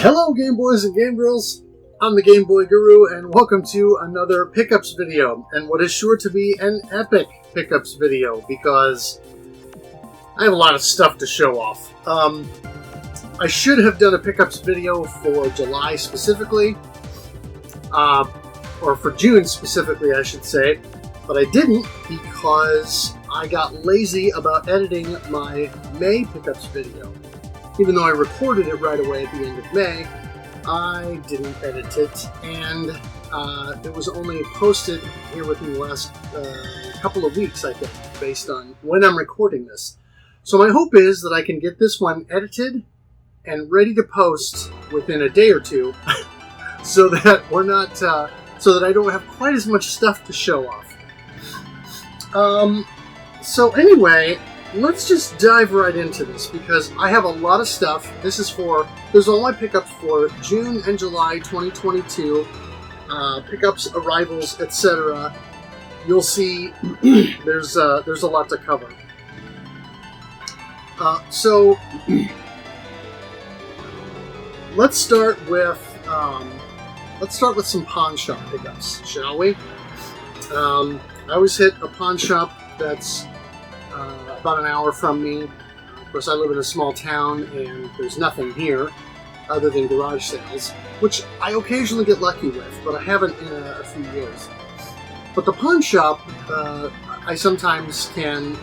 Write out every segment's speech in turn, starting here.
Hello Game Boys and Game Girls, I'm the Game Boy Guru and welcome to another pickups video, and what is sure to be an epic pickups video because I have a lot of stuff to show off. I should have done a pickups video for July specifically, or for June specifically I should say, but I didn't because I got lazy about editing my May pickups video. Even though I recorded it right away at the end of May, I didn't edit it, and it was only posted here within the last couple of weeks, I think, based on when I'm recording this. So my hope is that I can get this one edited and ready to post within a day or two, so that we're not, so that I don't have quite as much stuff to show off. So anyway, let's just dive right into this because I have a lot of stuff. There's all my pickups for June and July 2022, pickups, arrivals, etc. You'll see there's a lot to cover. So let's start with some pawn shop pickups, shall we? I always hit a pawn shop that's about an hour from me. Of course, I live in a small town and there's nothing here other than garage sales, which I occasionally get lucky with, but I haven't in a few years. But the pawn shop, I sometimes can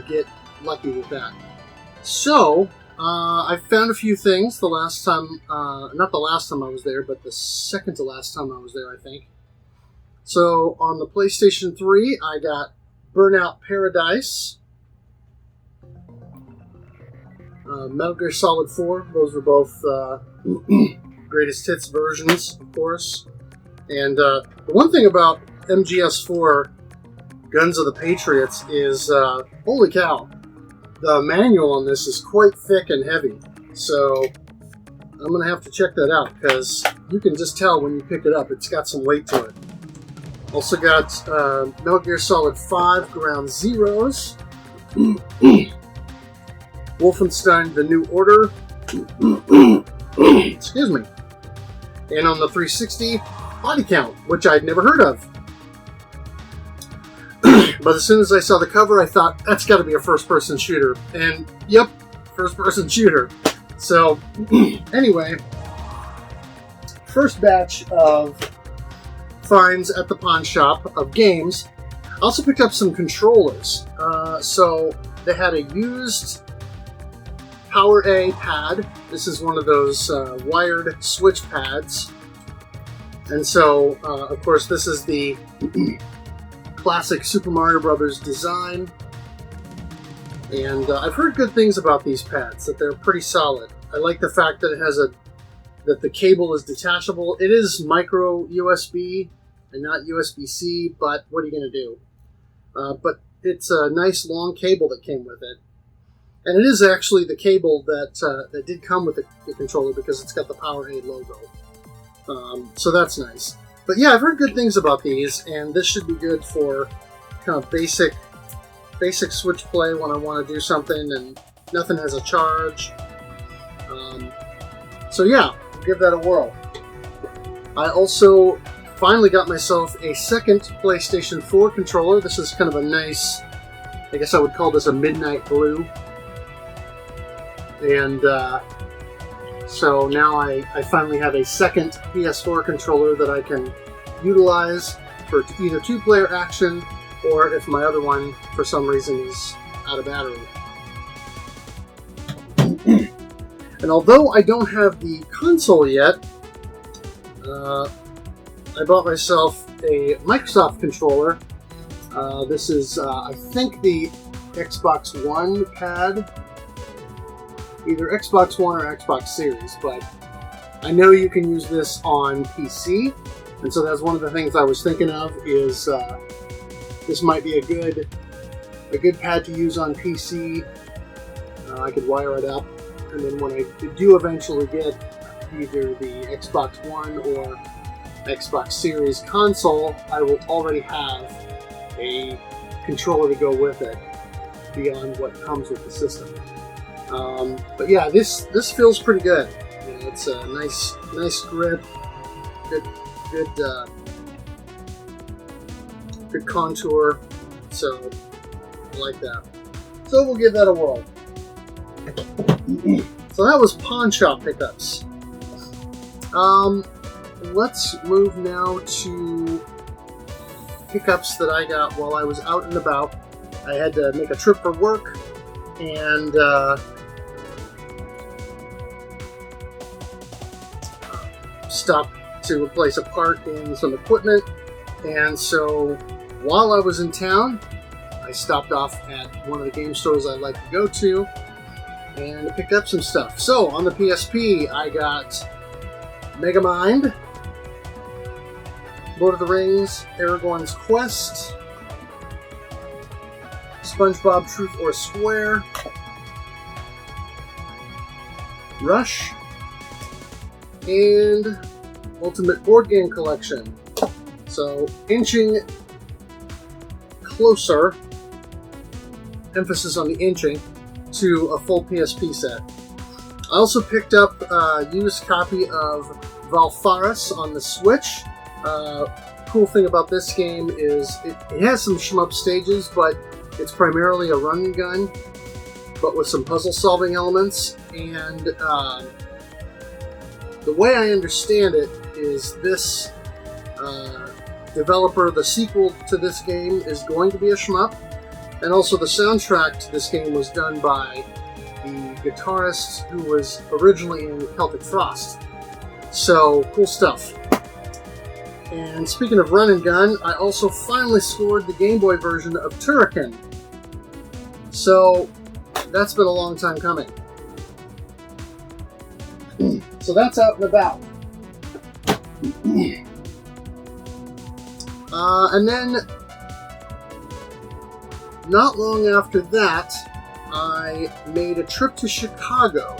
get lucky with that. So, I found a few things the last time, not the last time I was there, but the second to last time I was there, I think. So, on the PlayStation 3, I got Burnout Paradise, Metal Gear Solid 4, those were both greatest hits versions, of course. And the one thing about MGS4 Guns of the Patriots is, holy cow, the manual on this is quite thick and heavy. So I'm going to have to check that out because you can just tell when you pick it up, it's got some weight to it. Also got Metal Gear Solid 5 Ground Zeroes, Wolfenstein: The New Order, excuse me, and on the 360, Body Count, which I'd never heard of. But as soon as I saw the cover, I thought, that's got to be a first-person shooter. And yep, first-person shooter. So, anyway, first batch of finds at the pawn shop of games. I also picked up some controllers. So they had a used Power A pad. This is one of those wired switch pads. And so, of course, this is the classic Super Mario Brothers design. And I've heard good things about these pads, that they're pretty solid. I like the fact that it has that the cable is detachable. It is micro USB and not USB-C, but what are you going to do? But it's a nice long cable that came with it. And it is actually the cable that did come with the controller because it's got the Power A logo. So that's nice. But yeah, I've heard good things about these, and this should be good for kind of basic Switch play when I want to do something and nothing has a charge. So yeah, give that a whirl. I also finally got myself a second PlayStation 4 controller. This is kind of a nice, I guess I would call this a midnight blue. And so now I finally have a second PS4 controller that I can utilize for either two-player action or if my other one, for some reason, is out of battery. And although I don't have the console yet, I bought myself a Microsoft controller. This is, I think, the Xbox One pad. Either Xbox One or Xbox Series, but I know you can use this on PC, and so that's one of the things I was thinking of is this might be a good pad to use on PC. I could wire it up, and then when I do eventually get either the Xbox One or Xbox Series console, I will already have a controller to go with it beyond what comes with the system. But yeah, this feels pretty good. It's a nice grip, good contour. So I like that. So we'll give that a whirl. So that was pawn shop pickups. Let's move now to pickups that I got while I was out and about. I had to make a trip for work and stop to replace a part in some equipment. And so while I was in town, I stopped off at one of the game stores I like to go to and picked up some stuff. So on the PSP, I got Megamind, Lord of the Rings, Aragorn's Quest, SpongeBob Truth or Square, Rush, and Ultimate Board Game Collection. So inching closer, emphasis on the inching, to a full PSP set. I also picked up a used copy of Valfaris on the Switch. Cool thing about this game is it has some shmup stages, but it's primarily a run and gun, but with some puzzle solving elements. And the way I understand it is this developer, the sequel to this game is going to be a shmup, and also the soundtrack to this game was done by the guitarist who was originally in Celtic Frost. So, cool stuff. And speaking of run and gun, I also finally scored the Game Boy version of Turrican. So, that's been a long time coming. So that's out and about. And then, not long after that, I made a trip to Chicago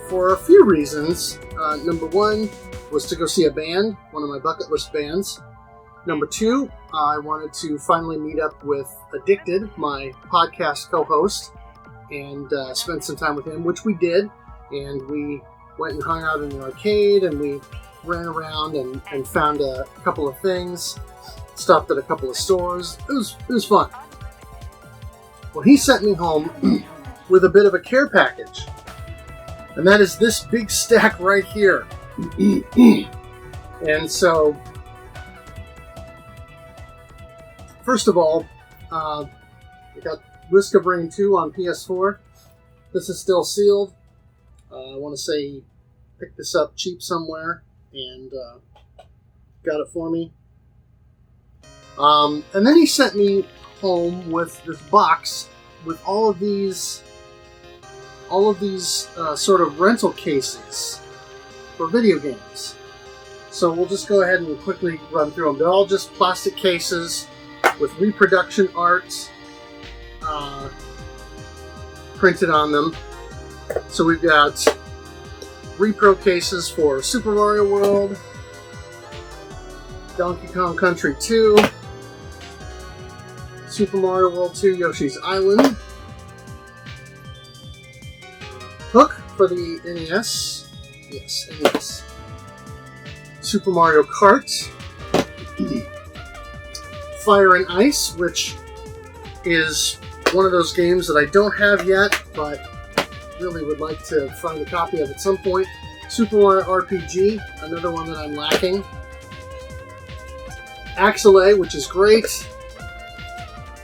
for a few reasons. Number one was to go see a band, one of my bucket list bands. Number two, I wanted to finally meet up with Addicted, my podcast co-host, and spend some time with him, which we did. And we went and hung out in the arcade, and we ran around and found a couple of things, stopped at a couple of stores. It was fun. Well, he sent me home with a bit of a care package, and that is this big stack right here. And so, first of all, I got Risk of Rain 2 on PS4. This is still sealed. I want to say he picked this up cheap somewhere and got it for me. And then he sent me home with this box with all of these sort of rental cases for video games. So we'll just go ahead and quickly run through them. They're all just plastic cases with reproduction art printed on them. So we've got repro cases for Super Mario World, Donkey Kong Country 2, Super Mario World 2 Yoshi's Island, Hook for the NES, yes, NES, Super Mario Kart, Fire and Ice, which is one of those games that I don't have yet, but really would like to find a copy of at some point. Super Mario RPG, another one that I'm lacking. Axel A, which is great.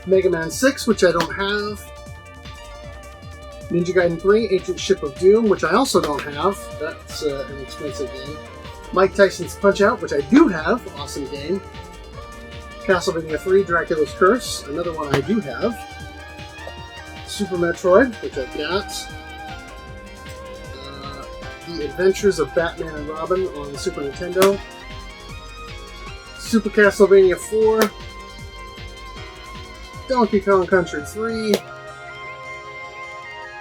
Mega Man 6, which I don't have. Ninja Gaiden 3, Ancient Ship of Doom, which I also don't have. That's an expensive game. Mike Tyson's Punch-Out, which I do have. Awesome game. Castlevania 3, Dracula's Curse, another one I do have. Super Metroid, which I've got. The Adventures of Batman and Robin on the Super Nintendo. Super Castlevania 4. Donkey Kong Country 3.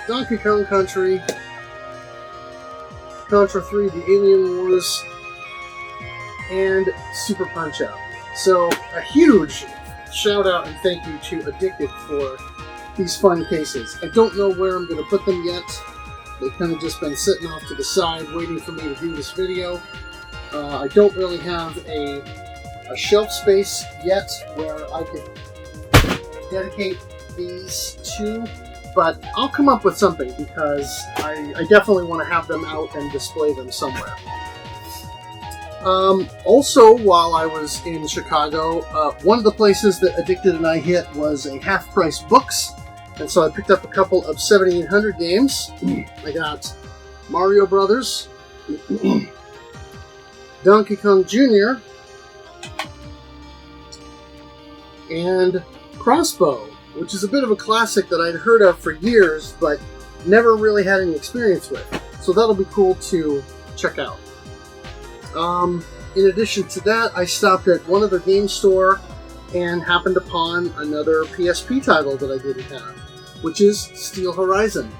Donkey Kong Country. Contra 3, The Alien Wars. And Super Punch-Out! So, a huge shout out and thank you to Addicted for these fun cases. I don't know where I'm going to put them yet. They've kind of just been sitting off to the side waiting for me to do this video. I don't really have a shelf space yet where I could dedicate these to, but I'll come up with something because I definitely want to have them out and display them somewhere. Also, while I was in Chicago, one of the places that Addicted and I hit was a half-price books, and so I picked up a couple of 7800 games. I got Mario Brothers, Donkey Kong Jr., and Crossbow, which is a bit of a classic that I'd heard of for years, but never really had any experience with. So that'll be cool to check out. In addition to that, I stopped at one other game store and happened upon another PSP title that I didn't have, which is Steel Horizon.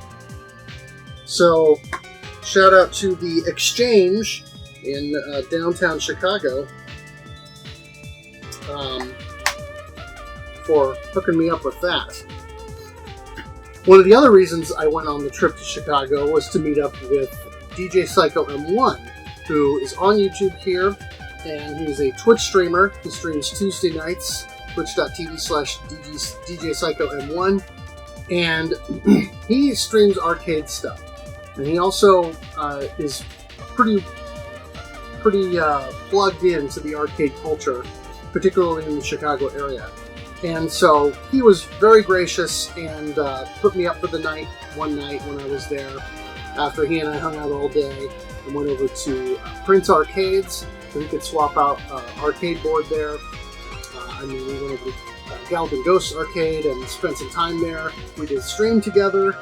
So, shout out to the Exchange in downtown Chicago for hooking me up with that. One of the other reasons I went on the trip to Chicago was to meet up with DJ Psycho M1, who is on YouTube here, and he's a Twitch streamer. He streams Tuesday nights, twitch.tv/DJ Psycho M1, and he streams arcade stuff. And he also is pretty plugged into the arcade culture, particularly in the Chicago area. And so he was very gracious and put me up for the night one night when I was there, after he and I hung out all day and went over to Prince Arcades, so we could swap out arcade board there. We went over to Galvin Ghost Arcade and spent some time there. We did stream together,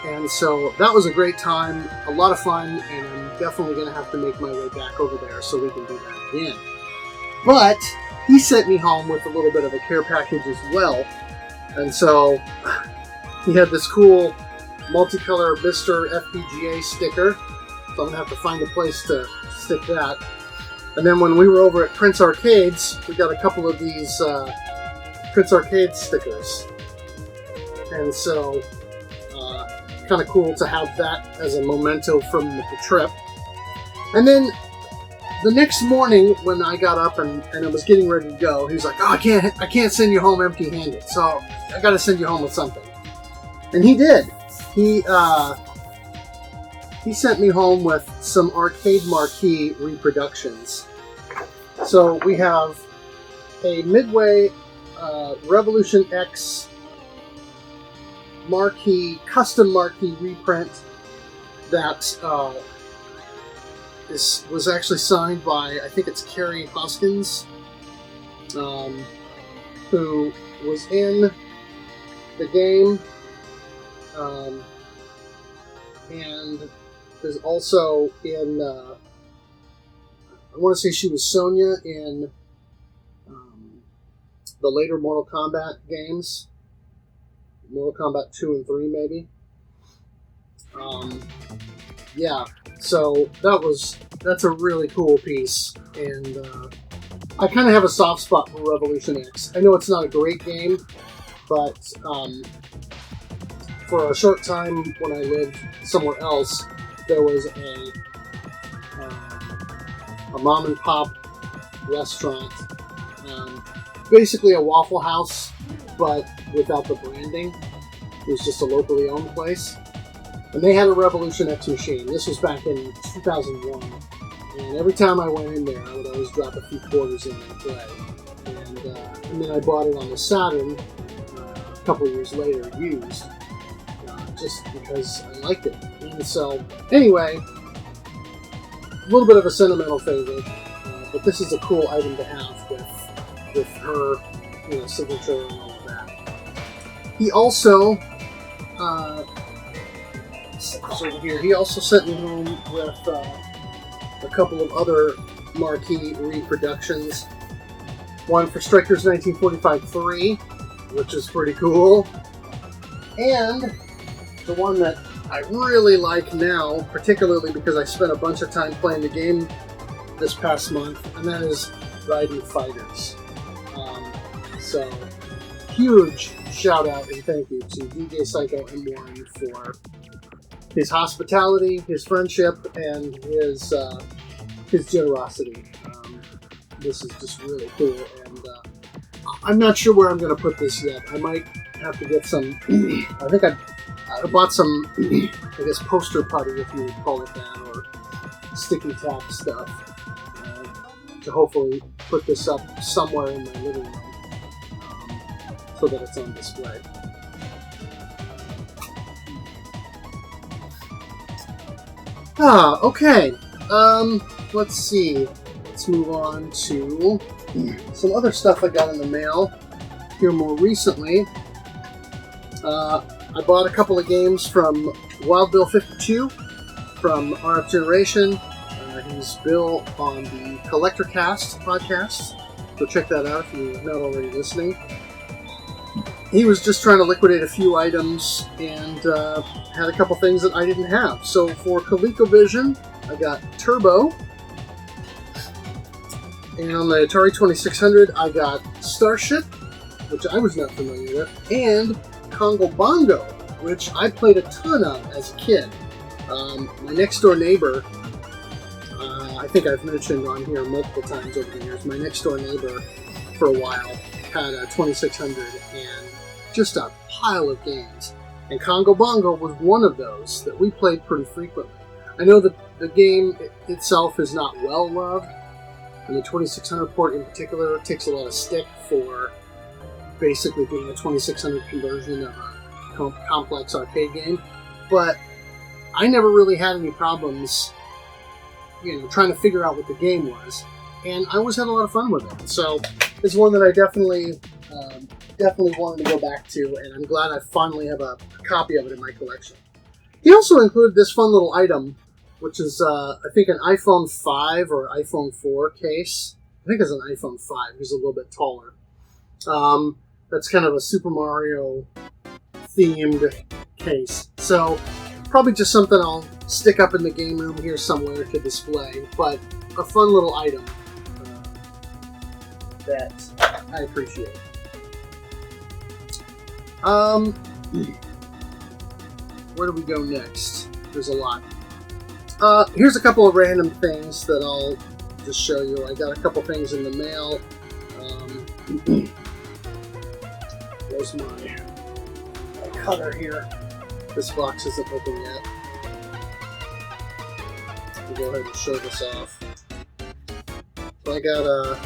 and so that was a great time, a lot of fun, and I'm definitely going to have to make my way back over there so we can do that again. But he sent me home with a little bit of a care package as well, and so he had this cool multicolor Mr. FPGA sticker, so I'm going to have to find a place to stick that. And then when we were over at Prince Arcades, we got a couple of these Prince Arcades stickers. And so, kind of cool to have that as a memento from the trip. And then the next morning when I got up and I was getting ready to go, he was like, "Oh, I can't send you home empty-handed, so I got to send you home with something." And he did. He sent me home with some Arcade Marquee reproductions. So we have a Midway Revolution X marquee, custom marquee reprint that was actually signed by, I think it's Carrie Hoskins, who was in the game, and is also in, I want to say she was Sonya in the later Mortal Kombat games, Mortal Kombat 2 and 3 maybe. Yeah, so that's a really cool piece, and I kind of have a soft spot for Revolution X. I know it's not a great game, but for a short time when I lived somewhere else, there was a mom and pop restaurant, basically a Waffle House, but without the branding. It was just a locally owned place. And they had a Revolution X machine. This was back in 2001. And every time I went in there, I would always drop a few quarters in and play. And then I bought it on the Saturn a couple years later, used, just because I liked it. And so, anyway, a little bit of a sentimental favorite, but this is a cool item to have with her, signature and all of that. He also, over here, he also sent me home with a couple of other marquee reproductions. One for Strikers 1945-3, which is pretty cool, and the one that I really like now, particularly because I spent a bunch of time playing the game this past month, and that is Raiden Fighters. So, huge shout out and thank you to DJ Psycho M1 his hospitality, his friendship, and his generosity. This is just really cool, and I'm not sure where I'm going to put this yet. I might have to get some. I think I bought some, I guess, poster putty, if you would call it that, or sticky tack stuff, to hopefully put this up somewhere in my living room, so that it's on display. Okay. Let's see. Let's move on to some other stuff I got in the mail here more recently. I bought a couple of games from Wild Bill 52 from RF Generation. He's Bill on the Collector Cast podcast. So check that out if you're not already listening. He was just trying to liquidate a few items and had a couple things that I didn't have. So for ColecoVision, I got Turbo. And on the Atari 2600, I got Starship, which I was not familiar with, and Congo Bongo, which I played a ton of as a kid. My next door neighbor, I think I've mentioned on here multiple times over the years, my next door neighbor for a while had a 2600 and just a pile of games. And Congo Bongo was one of those that we played pretty frequently. I know that the game itself is not well loved, and the 2600 port in particular takes a lot of stick for basically being a 2600 conversion of a complex arcade game. But I never really had any problems, trying to figure out what the game was, and I always had a lot of fun with it. So it's one that I definitely wanted to go back to, and I'm glad I finally have a copy of it in my collection. He also included this fun little item, which is, I think, an iPhone 5 or iPhone 4 case. I think it's an iPhone 5. It's a little bit taller. That's kind of a Super Mario themed case. So probably just something I'll stick up in the game room here somewhere to display, but a fun little item that I appreciate. Where do we go next? There's a lot. Here's a couple of random things that I'll just show you. I got a couple things in the mail. There's my cutter here. This box isn't open yet. We'll go ahead and show this off. So I got a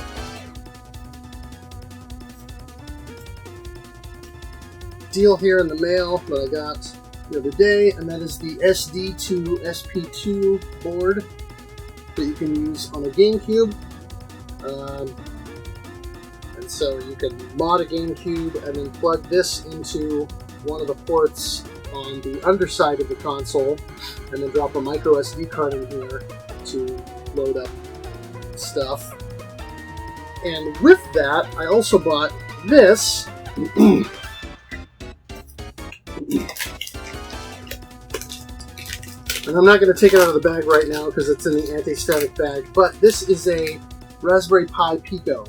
deal here in the mail that I got the other day, and that is the SD to SP2 board that you can use on a GameCube. And so you can mod a GameCube and then plug this into one of the ports on the underside of the console, and then drop a micro SD card in here to load up stuff. And with that, I also bought this. And I'm not going to take it out of the bag right now because it's in the anti-static bag, but this is a Raspberry Pi Pico.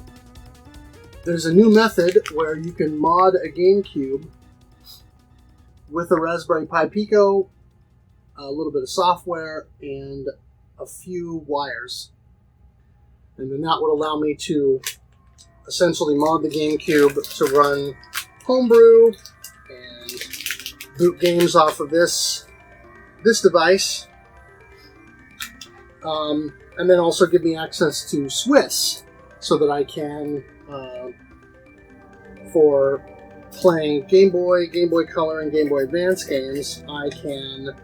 There's a new method where you can mod a GameCube with a Raspberry Pi Pico, a little bit of software, and a few wires. And then that would allow me to essentially mod the GameCube to run Homebrew and boot games off of this device, and then also give me access to Swiss so that I can, for playing Game Boy, Game Boy Color, and Game Boy Advance games, I can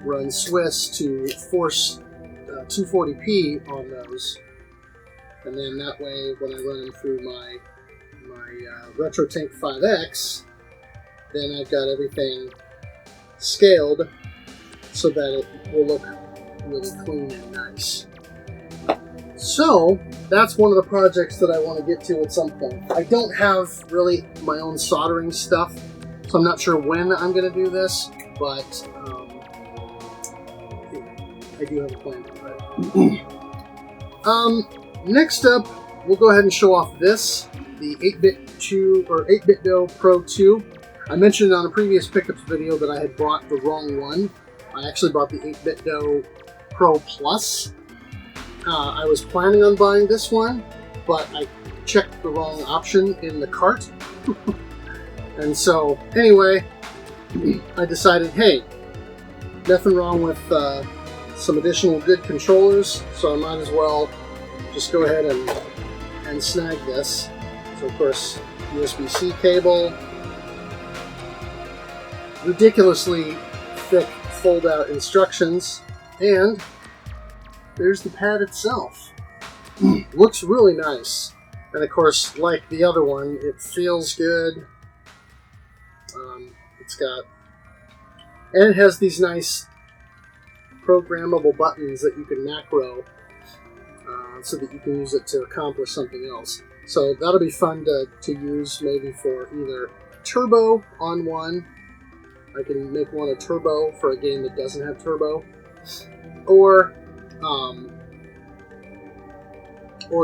run Swiss to force 240p on those, and then that way when I run them through my RetroTink 5X, then I've got everything scaled so that it will look really clean and nice. So that's one of the projects that I want to get to at some point. I don't have really my own soldering stuff, so I'm not sure when I'm going to do this, but I do have a plan for it. Next up, we'll go ahead and show off this, the 8-bit Do Pro 2. I mentioned on a previous pickups video that I had bought the wrong one. I actually bought the 8BitDo Pro Plus. I was planning on buying this one, but I checked the wrong option in the cart. And so, anyway, I decided, hey, nothing wrong with some additional good controllers, so I might as well just go ahead and snag this. So, of course, USB-C cable, ridiculously thick fold-out instructions, and there's the pad itself. Looks really nice. And of course, like the other one, it feels good. And it has these nice programmable buttons that you can macro so that you can use it to accomplish something else. So that'll be fun to use maybe for either turbo on one. I can make one a turbo for a game that doesn't have turbo, or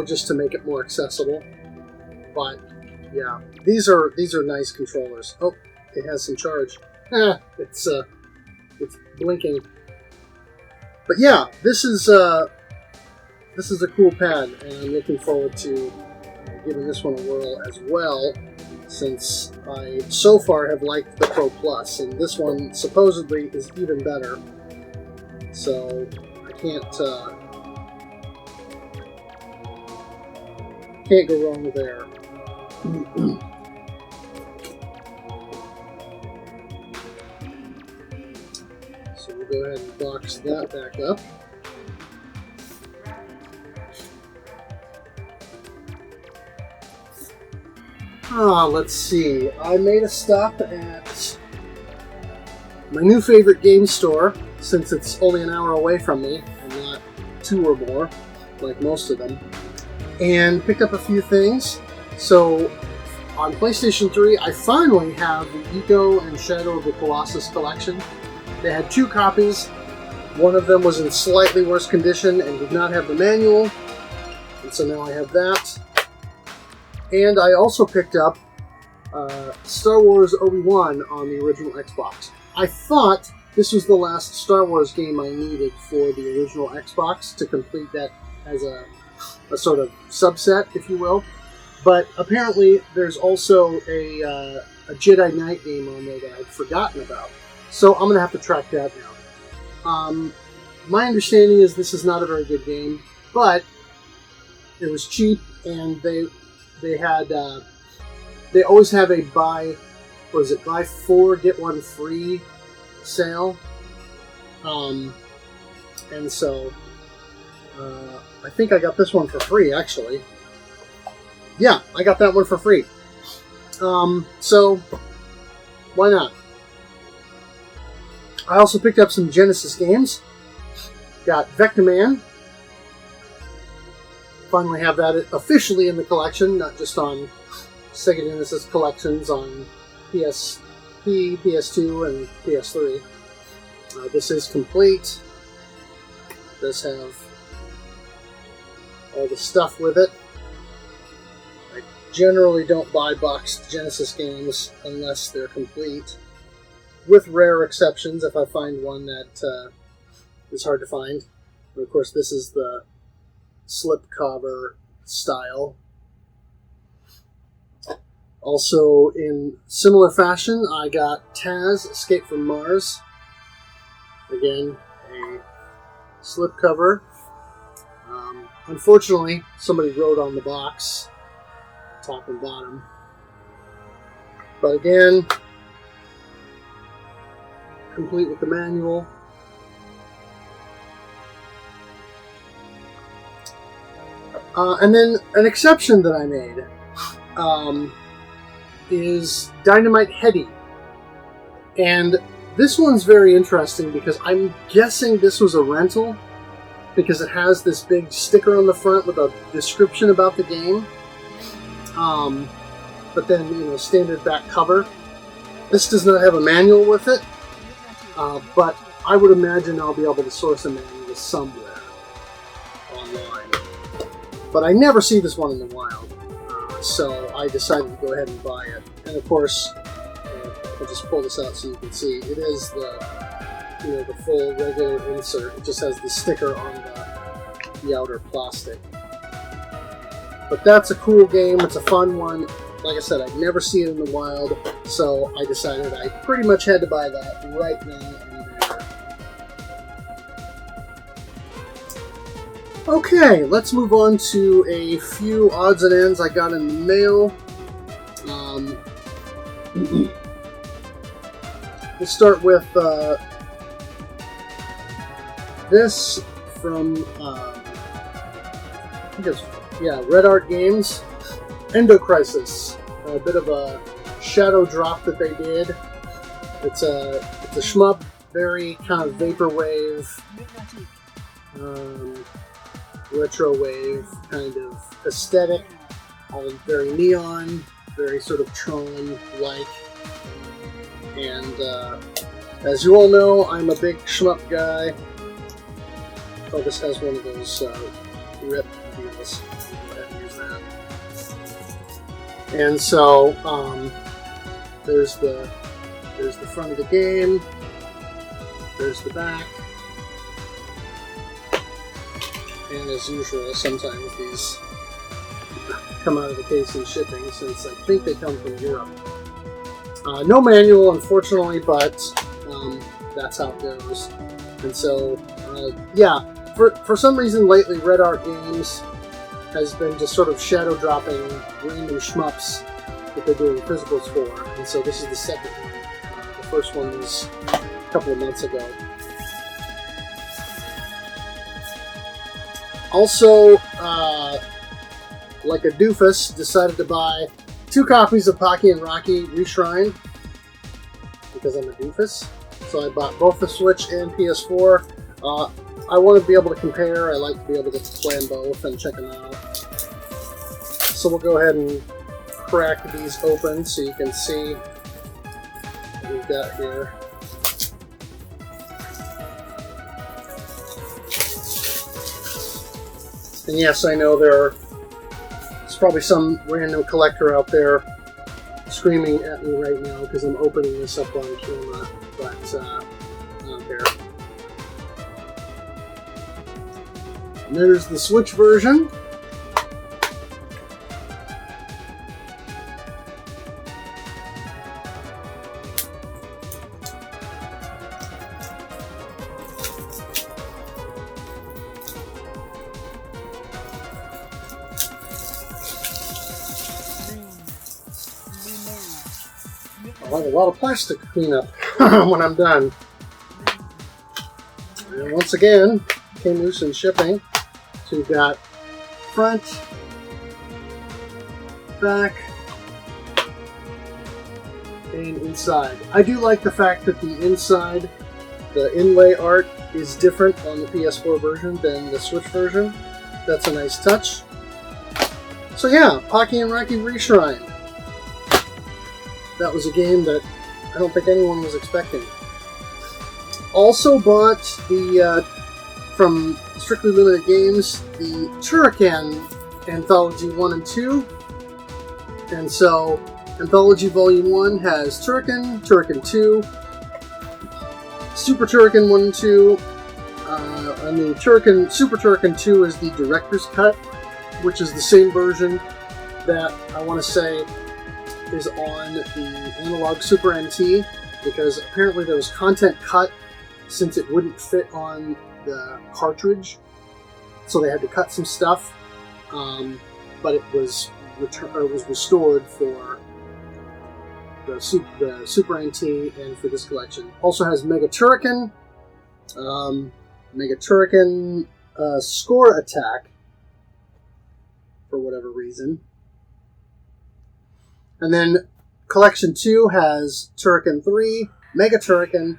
just to make it more accessible. But yeah, these are nice controllers. Oh, it has some charge. It's blinking. But yeah, this is a cool pad, and I'm looking forward to giving this one a whirl as well, since I so far have liked the Pro Plus, and this one supposedly is even better. So I can't go wrong there. So we'll go ahead and box that back up. Let's see. I made a stop at my new favorite game store, since it's only an hour away from me, and not 2 or more, like most of them, and picked up a few things. So, on PlayStation 3, I finally have the Ico and Shadow of the Colossus collection. They had 2 copies. One of them was in slightly worse condition and did not have the manual, and so now I have that. And I also picked up Star Wars Obi-Wan on the original Xbox. I thought this was the last Star Wars game I needed for the original Xbox to complete that as a sort of subset, if you will. But apparently there's also a Jedi Knight game on there that I'd forgotten about. So I'm going to have to track that down. My understanding is this is not a very good game, but it was cheap, and they had they always have a buy 4 get 1 free sale, and so I think I got this one for free, actually. Yeah, I got that one for free. So why not? I also picked up some Genesis games. Got Vector Man. Finally have that officially in the collection, not just on Sega Genesis collections on PSP, PS2, and PS3. This is complete. It does have all the stuff with it. I generally don't buy boxed Genesis games unless they're complete, with rare exceptions if I find one that is hard to find. And of course, this is the slipcover style. Also, in similar fashion, I got Taz Escape from Mars. Again, a slipcover. Unfortunately, somebody wrote on the box, top and bottom. But again, complete with the manual. And then an exception that I made is Dynamite Heady. And this one's very interesting because I'm guessing this was a rental, because it has this big sticker on the front with a description about the game. But then, standard back cover. This does not have a manual with it, but I would imagine I'll be able to source a manual somewhere online. But I never see this one in the wild, so I decided to go ahead and buy it. And of course, I'll just pull this out so you can see. It is the full regular insert. It just has the sticker on the outer plastic. But that's a cool game. It's a fun one. Like I said, I'd never see it in the wild, so I decided I pretty much had to buy that right then and there. Okay, let's move on to a few odds and ends I got in the mail. We'll start with this from I think it's Red Art Games. Endo Crisis, a bit of a shadow drop that they did. It's a shmup, very kind of vaporwave, retro wave kind of aesthetic, all very neon, very sort of Tron-like. And as you all know, I'm a big shmup guy. Oh, this has one of those rip deals. And so there's the front of the game, there's the back, and as usual, sometimes these come out of the case in shipping, since I think they come from Europe. No manual, unfortunately, but that's how it goes. And so, for some reason lately, Red Art Games has been just sort of shadow dropping random shmups that they're doing physicals for, and so this is the second one. The first one was a couple of months ago. Also, like a doofus, decided to buy 2 copies of Pocky and Rocky Reshrined because I'm a doofus. So I bought both the Switch and PS4. I want to be able to compare. I like to be able to play them both and check them out. So we'll go ahead and crack these open so you can see what we've got here. And yes, I know there's probably some random collector out there screaming at me right now because I'm opening this up on camera, but I don't care. And there's the Switch version. I'll have a lot of plastic to clean up when I'm done. And once again, came loose in shipping. So you've got front, back, and inside. I do like the fact that the inside, the inlay art, is different on the PS4 version than the Switch version. That's a nice touch. So yeah, Pocky and Rocky Reshrined. That was a game that I don't think anyone was expecting. Also bought the, from Strictly Limited Games, the Turrican Anthology 1 and 2. And so, Anthology Volume 1 has Turrican, Turrican 2, Super Turrican 1 and 2, and the Super Turrican 2 is the Director's Cut, which is the same version that I want to say is on the analog Super NT, because apparently there was content cut since it wouldn't fit on the cartridge, so they had to cut some stuff, but it was restored for the Super NT and for this collection. Also has Mega Turrican, Score Attack for whatever reason. And then Collection 2 has Turrican 3, Mega Turrican,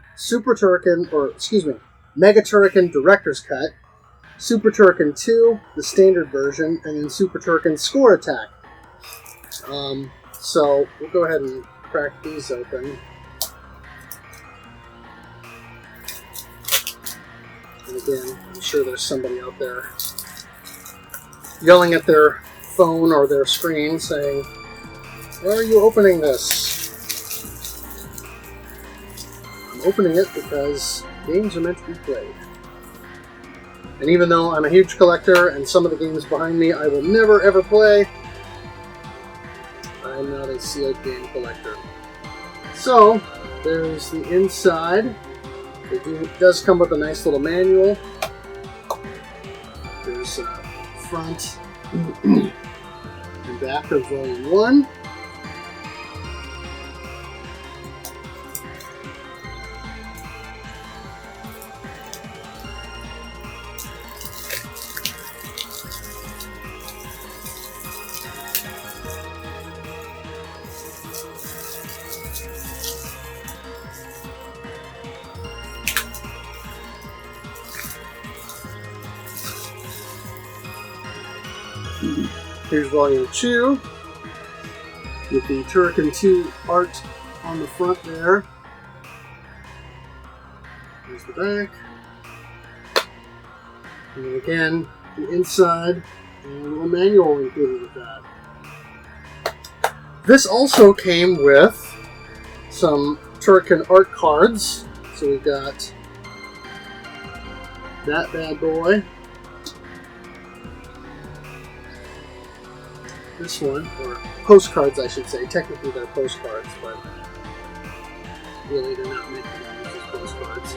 Mega Turrican Director's Cut, Super Turrican 2, the standard version, and then Super Turrican Score Attack. So we'll go ahead and crack these open. And again, I'm sure there's somebody out there yelling at their phone or their screen saying, "Why are you opening this?" I'm opening it because games are meant to be played. And even though I'm a huge collector and some of the games behind me I will never ever play, I'm not a sealed game collector. So, there's the inside. It does come with a nice little manual. There's front and back of Volume 1. Here's Volume 2 with the Turrican 2 art on the front there. Here's the back. And then again, the inside, and a little manual included with that. This also came with some Turrican art cards. So we've got that bad boy. This one, or postcards I should say. Technically they're postcards, but really they're not meant to be used as postcards.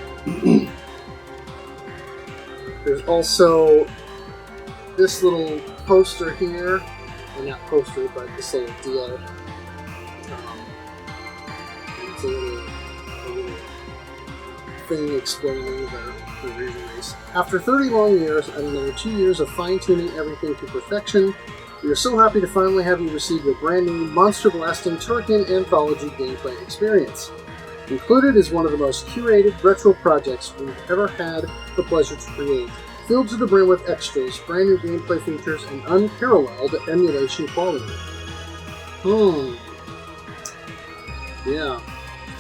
There's also this little poster here, well not poster, but this little deal. It's a little thing explaining the re-release. After 30 long years and another 2 years of fine-tuning everything to perfection, we are so happy to finally have you receive your brand new monster-blasting Turrican Anthology gameplay experience. Included is one of the most curated retro projects we've ever had the pleasure to create, filled to the brim with extras, brand new gameplay features, and unparalleled emulation quality. Yeah.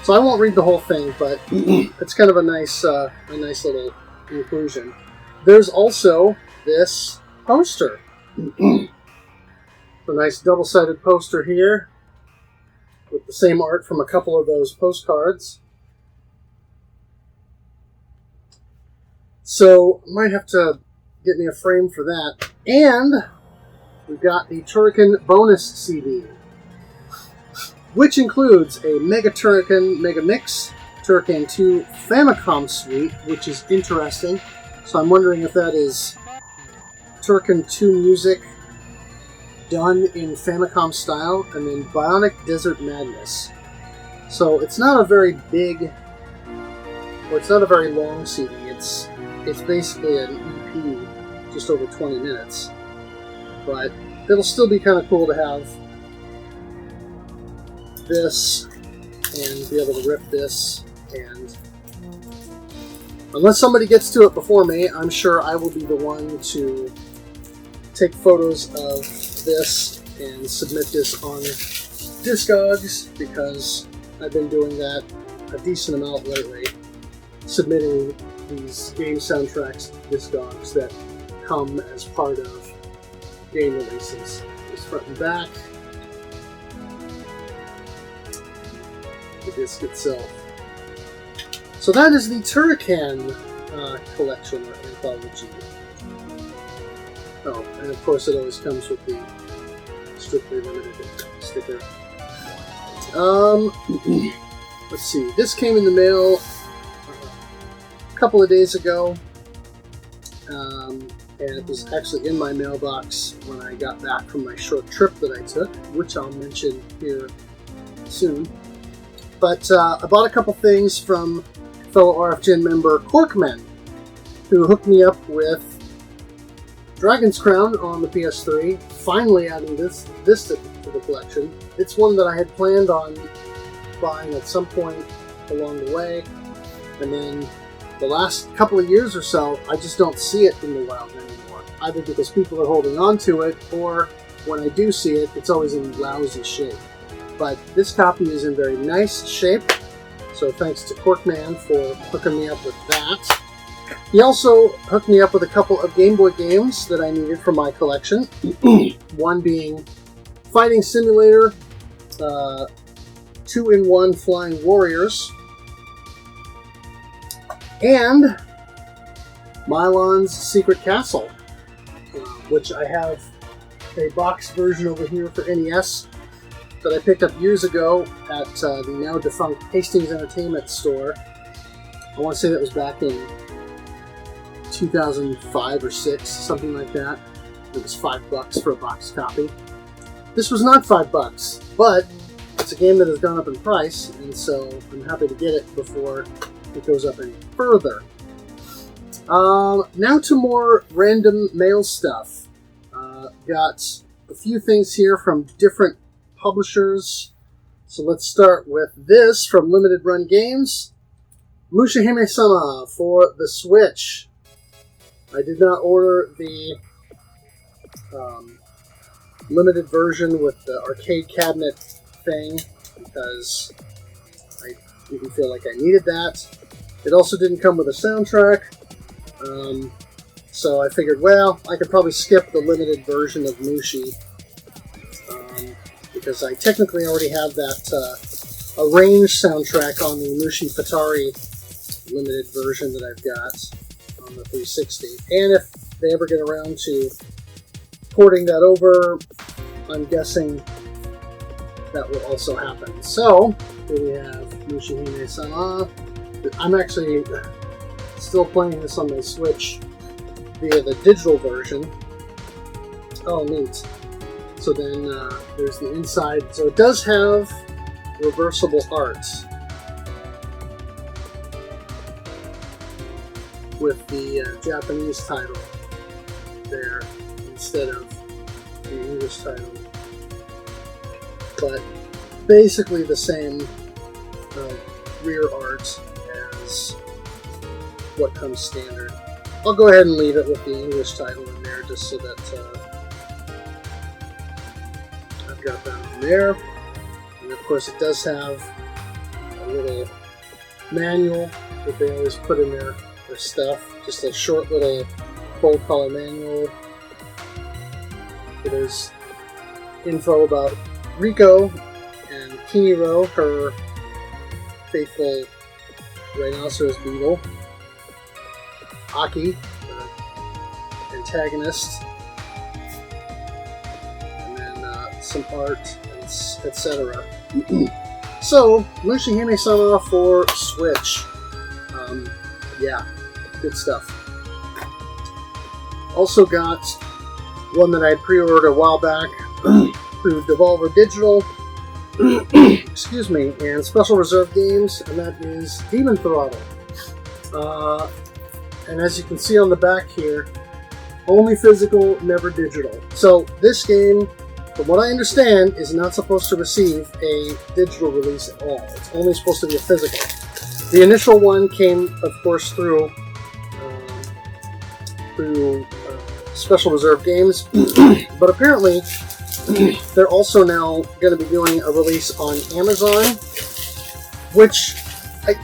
So I won't read the whole thing, but it's kind of a nice little inclusion. There's also this poster. A nice double-sided poster here with the same art from a couple of those postcards. So I might have to get me a frame for that. And we've got the Turrican bonus CD, which includes a Mega Turrican Mega Mix, Turrican 2 Famicom Suite, which is interesting. So I'm wondering if that is Turrican 2 music done in Famicom style, and then Bionic Desert Madness. So it's not a very big, or it's not a very long CD. It's basically an EP, just over 20 minutes. But it'll still be kind of cool to have this and be able to rip this. And unless somebody gets to it before me, I'm sure I will be the one to take photos of this and submit this on Discogs, because I've been doing that a decent amount lately, submitting these game soundtracks to Discogs that come as part of game releases. This front and back, the disc itself. So that is the Turrican collection or anthology. Oh, and of course it always comes with the strictly limited sticker. Let's see. This came in the mail a couple of days ago, and it was actually in my mailbox when I got back from my short trip that I took, which I'll mention here soon. But I bought a couple things from fellow RFGen member Corkman, who hooked me up with Dragon's Crown on the PS3, finally adding this to the collection. It's one that I had planned on buying at some point along the way, and then the last couple of years or so, I just don't see it in the wild anymore. Either because people are holding on to it, or when I do see it, it's always in lousy shape. But this copy is in very nice shape, so thanks to Corkman for hooking me up with that. He also hooked me up with a couple of Game Boy games that I needed for my collection. One being Fighting Simulator 2-in-1 Flying Warriors, And Mylon's Secret Castle, which I have a box version over here for NES that I picked up years ago at the now defunct Hastings Entertainment store. I want to say that was back in 2005 or 6, something like that. It was $5 for a box copy. This was not $5, but it's a game that has gone up in price, and so I'm happy to get it before it goes up any further. Now to more random mail stuff. Got a few things here from different publishers. So let's start with this from Limited Run Games. Mushihime-sama for the Switch. I did not order the limited version with the arcade cabinet thing because I didn't feel like I needed that. It also didn't come with a soundtrack. So I figured, well, I could probably skip the limited version of Mushi because I technically already have that arranged soundtrack on the Mushi Fatari limited version that I've got on the 360. And if they ever get around to porting that over, I'm guessing that will also happen. So, here we have Mushihime-sama. I'm actually still playing this on my Switch via the digital version. Oh, neat. So then there's the inside. So it does have reversible art with the Japanese title there instead of the English title. But basically the same rear art as what comes standard. I'll go ahead and leave it with the English title in there just so that I've got that in there. And of course it does have a little manual that they always put in their stuff. Just a short little full color manual. There's info about Riko and Kiniro, her faithful rhinoceros beetle. Aki, the antagonist, and then some art, etc. So, Mushihime-sama for Switch. Yeah, good stuff. Also got one that I had pre-ordered a while back through Devolver Digital. Excuse me, and Special Reserve Games, and that is Demon Throttle. And as you can see on the back here, only physical, never digital. So this game, from what I understand, is not supposed to receive a digital release at all. It's only supposed to be a physical. The initial one came, of course, through Special Reserve Games, but apparently they're also now going to be doing a release on Amazon, which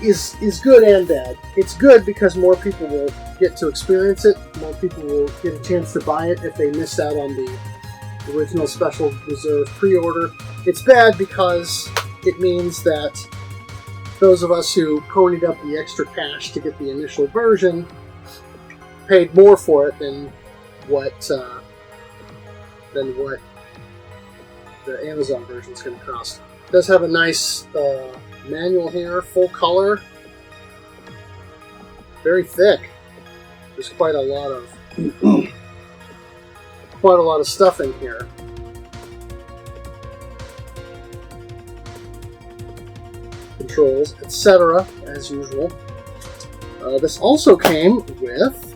is good and bad. It's good because more people will get to experience it. More people will get a chance to buy it if they missed out on the original Special Reserve pre-order. It's bad because it means that those of us who ponied up the extra cash to get the initial version paid more for it than what the Amazon version is going to cost. It does have a nice manual here, full color, very thick. There's quite a lot of stuff in here. Controls, etc., as usual. This also came with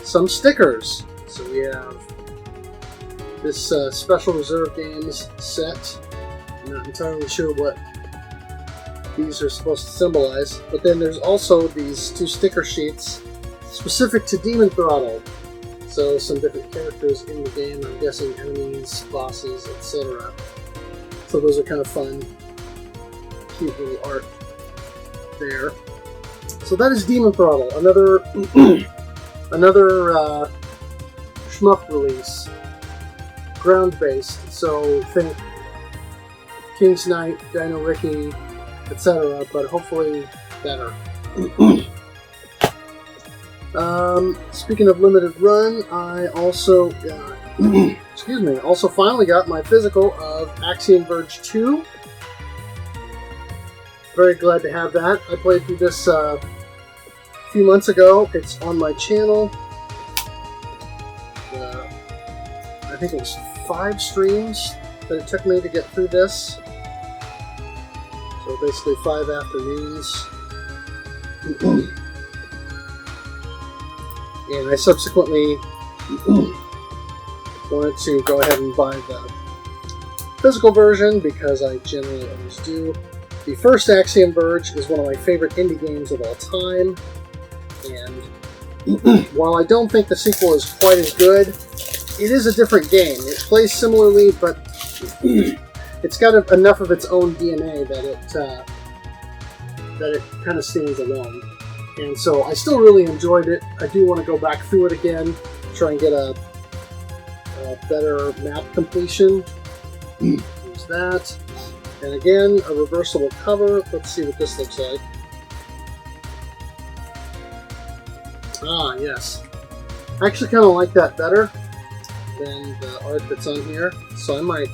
some stickers. So we have this Special Reserve Games set. I'm not entirely sure what these are supposed to symbolize, but then there's also these two sticker sheets specific to Demon Throttle. So some different characters in the game, I'm guessing enemies, bosses, etc. So those are kind of fun, cute little art there. So that is Demon Throttle, another shmup release, ground-based. So think King's Knight, Dino Ricky, etc., but hopefully better. Speaking of limited run, I also got, excuse me, also finally got my physical of Axiom Verge 2. Very glad to have that. I played through this a few months ago. It's on my channel. I think it was 5 streams that it took me to get through this. So basically 5 afternoons. And I subsequently wanted to go ahead and buy the physical version because I generally always do. The first Axiom Verge is one of my favorite indie games of all time, and while I don't think the sequel is quite as good, it is a different game. It plays similarly, but it's got enough of its own DNA that it kind of stands alone. And so I still really enjoyed it. I do want to go back through it again, try and get a better map completion. There's that. And again, a reversible cover. Let's see what this looks like. Ah, yes. I actually kind of like that better than the art that's on here. So I might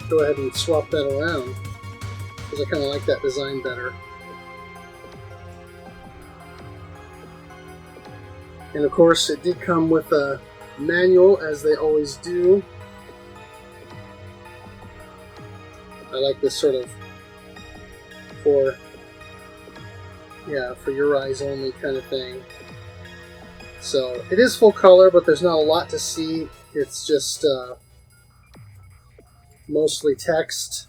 go ahead and swap that around, because I kind of like that design better. And of course, it did come with a manual, as they always do. I like this sort of for your eyes only kind of thing. So it is full color, but there's not a lot to see. It's just mostly text.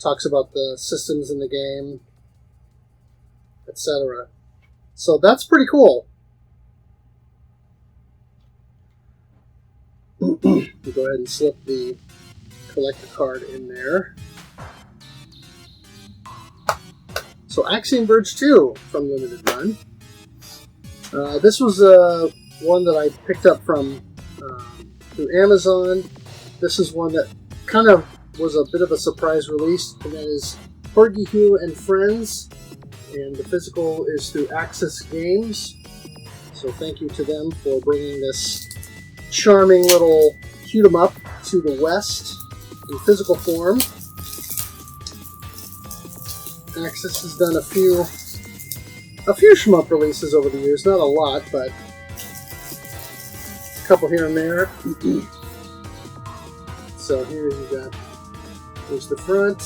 Talks about the systems in the game, etc. So that's pretty cool. We'll go ahead and slip the collector card in there. So Axiom Verge 2 from Limited Run. This was one that I picked up from through Amazon. This is one that kind of was a bit of a surprise release, and that is Porgy Hugh and Friends, and the physical is through Axis Games. So thank you to them for bringing this charming little shoot-'em-up to the West in physical form. Axis has done a few shmup releases over the years, not a lot, but a couple here and there. So here you got, here's the front,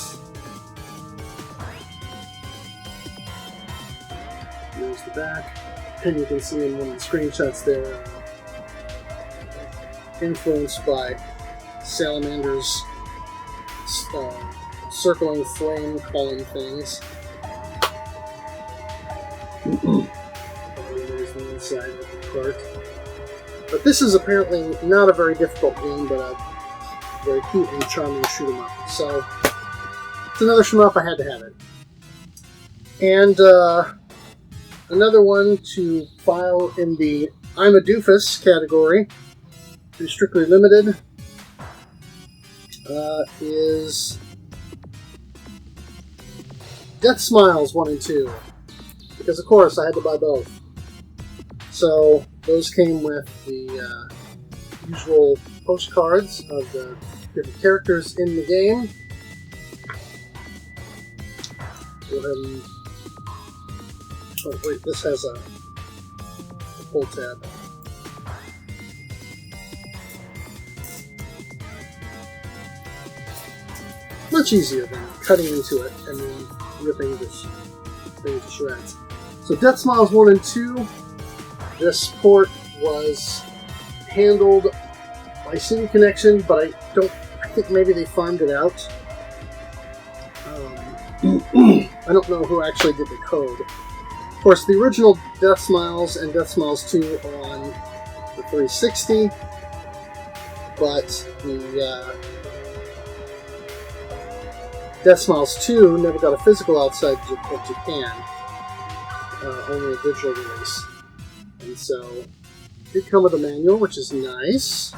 here's the back, and you can see in one of the screenshots there, influenced by Salamander's circling flame calling things. There's the inside of the cart. But this is apparently not a very difficult game, but a very cute and charming shoot 'em up. So it's another shoot 'em up. I had to have it. And another one to file in the I'm a Doofus category, through Strictly Limited, is Death Smiles 1 and 2. Because of course I had to buy both. So those came with the usual postcards of the different characters in the game. Go ahead and... oh wait, this has a pull tab. Much easier than cutting into it and then ripping this thing to shreds. So Death Smiles 1 and 2, this port was handled by City Connection, but I think maybe they farmed it out. I don't know who actually did the code. Of course, the original Death Smiles and Death Smiles 2 are on the 360, but the Death Smiles 2 never got a physical outside of Japan, only a digital release. And so, it did come with a manual, which is nice.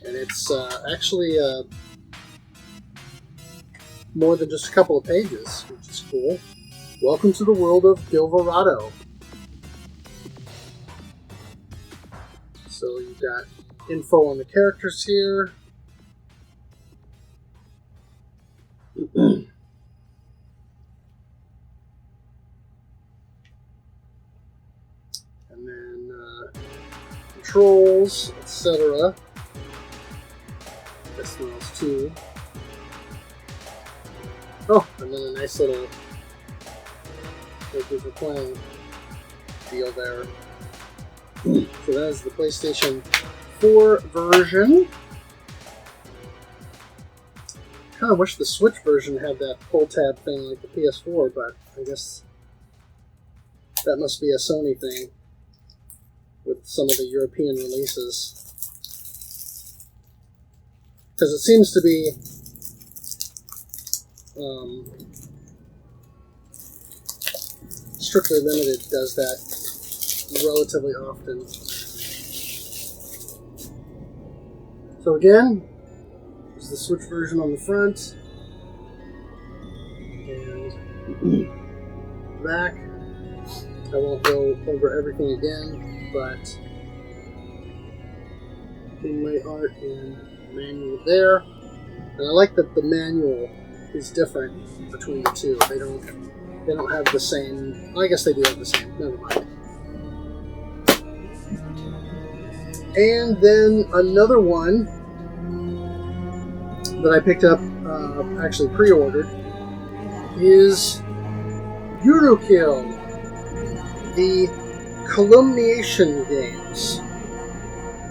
And it's actually more than just a couple of pages, which is cool. Welcome to the world of Gilverado. So you've got info on the characters here. And then controls, etc. This one else too. Oh, and then a nice little people playing deal there. So that is the PlayStation 4 version. Kind of wish the Switch version had that pull tab thing like the PS4, but I guess that must be a Sony thing with some of the European releases. Because it seems to be Strictly Limited does that relatively often. So again, there's the Switch version on the front and back. I won't go over everything again, but inlay art and manual there. And I like that the manual is different between the two. They don't have the same. Well, I guess they do have the same. Never mind. And then another one that I picked up, actually pre-ordered, is Eurokill, the culmination games.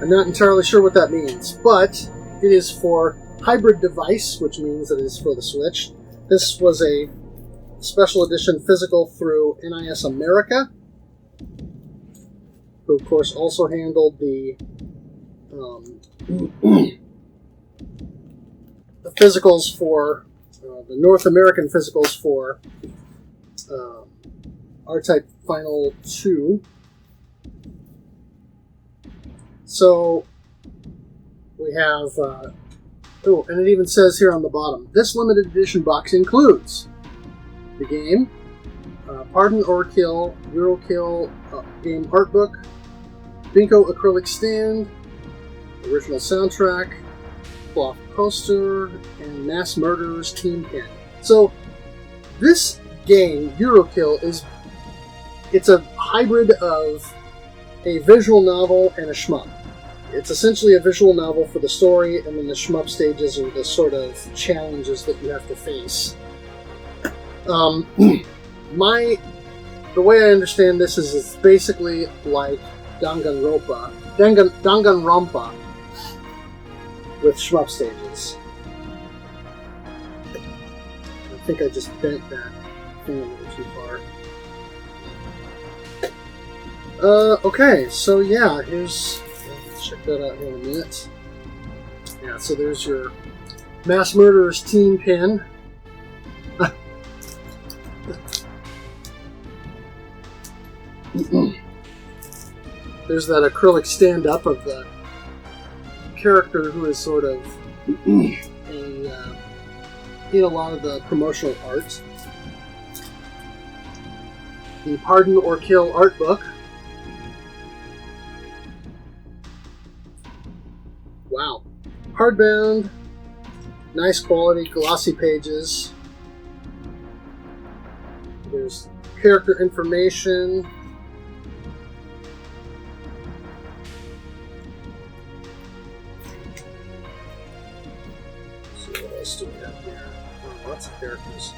I'm not entirely sure what that means, but it is for hybrid device, which means that it is for the Switch. This was a special edition physical through NIS America, who of course also handled the the physicals for the North American physicals for R-Type Final 2. So we have oh, and it even says here on the bottom, this limited edition box includes the game, Pardon or Kill, Eurokill game art book, Binko acrylic stand, original soundtrack, cloth poster, and Mass Murderer's team pin. So this game, Eurokill, it's a hybrid of a visual novel and a shmup. It's essentially a visual novel for the story, and then the shmup stages are the sort of challenges that you have to face. The way I understand this is it's basically like Danganronpa with shmup stages. I think I just bent that thing a little too far. Okay, so yeah, let's check that out here in a minute. Yeah, so there's your Mass Murderer's team pin. There's that acrylic stand-up of the character who is sort of in a lot of the promotional art. The Pardon or Kill art book. Wow. Hardbound. Nice quality, glossy pages. There's character information. What else do we have here? Oh, lots of characters.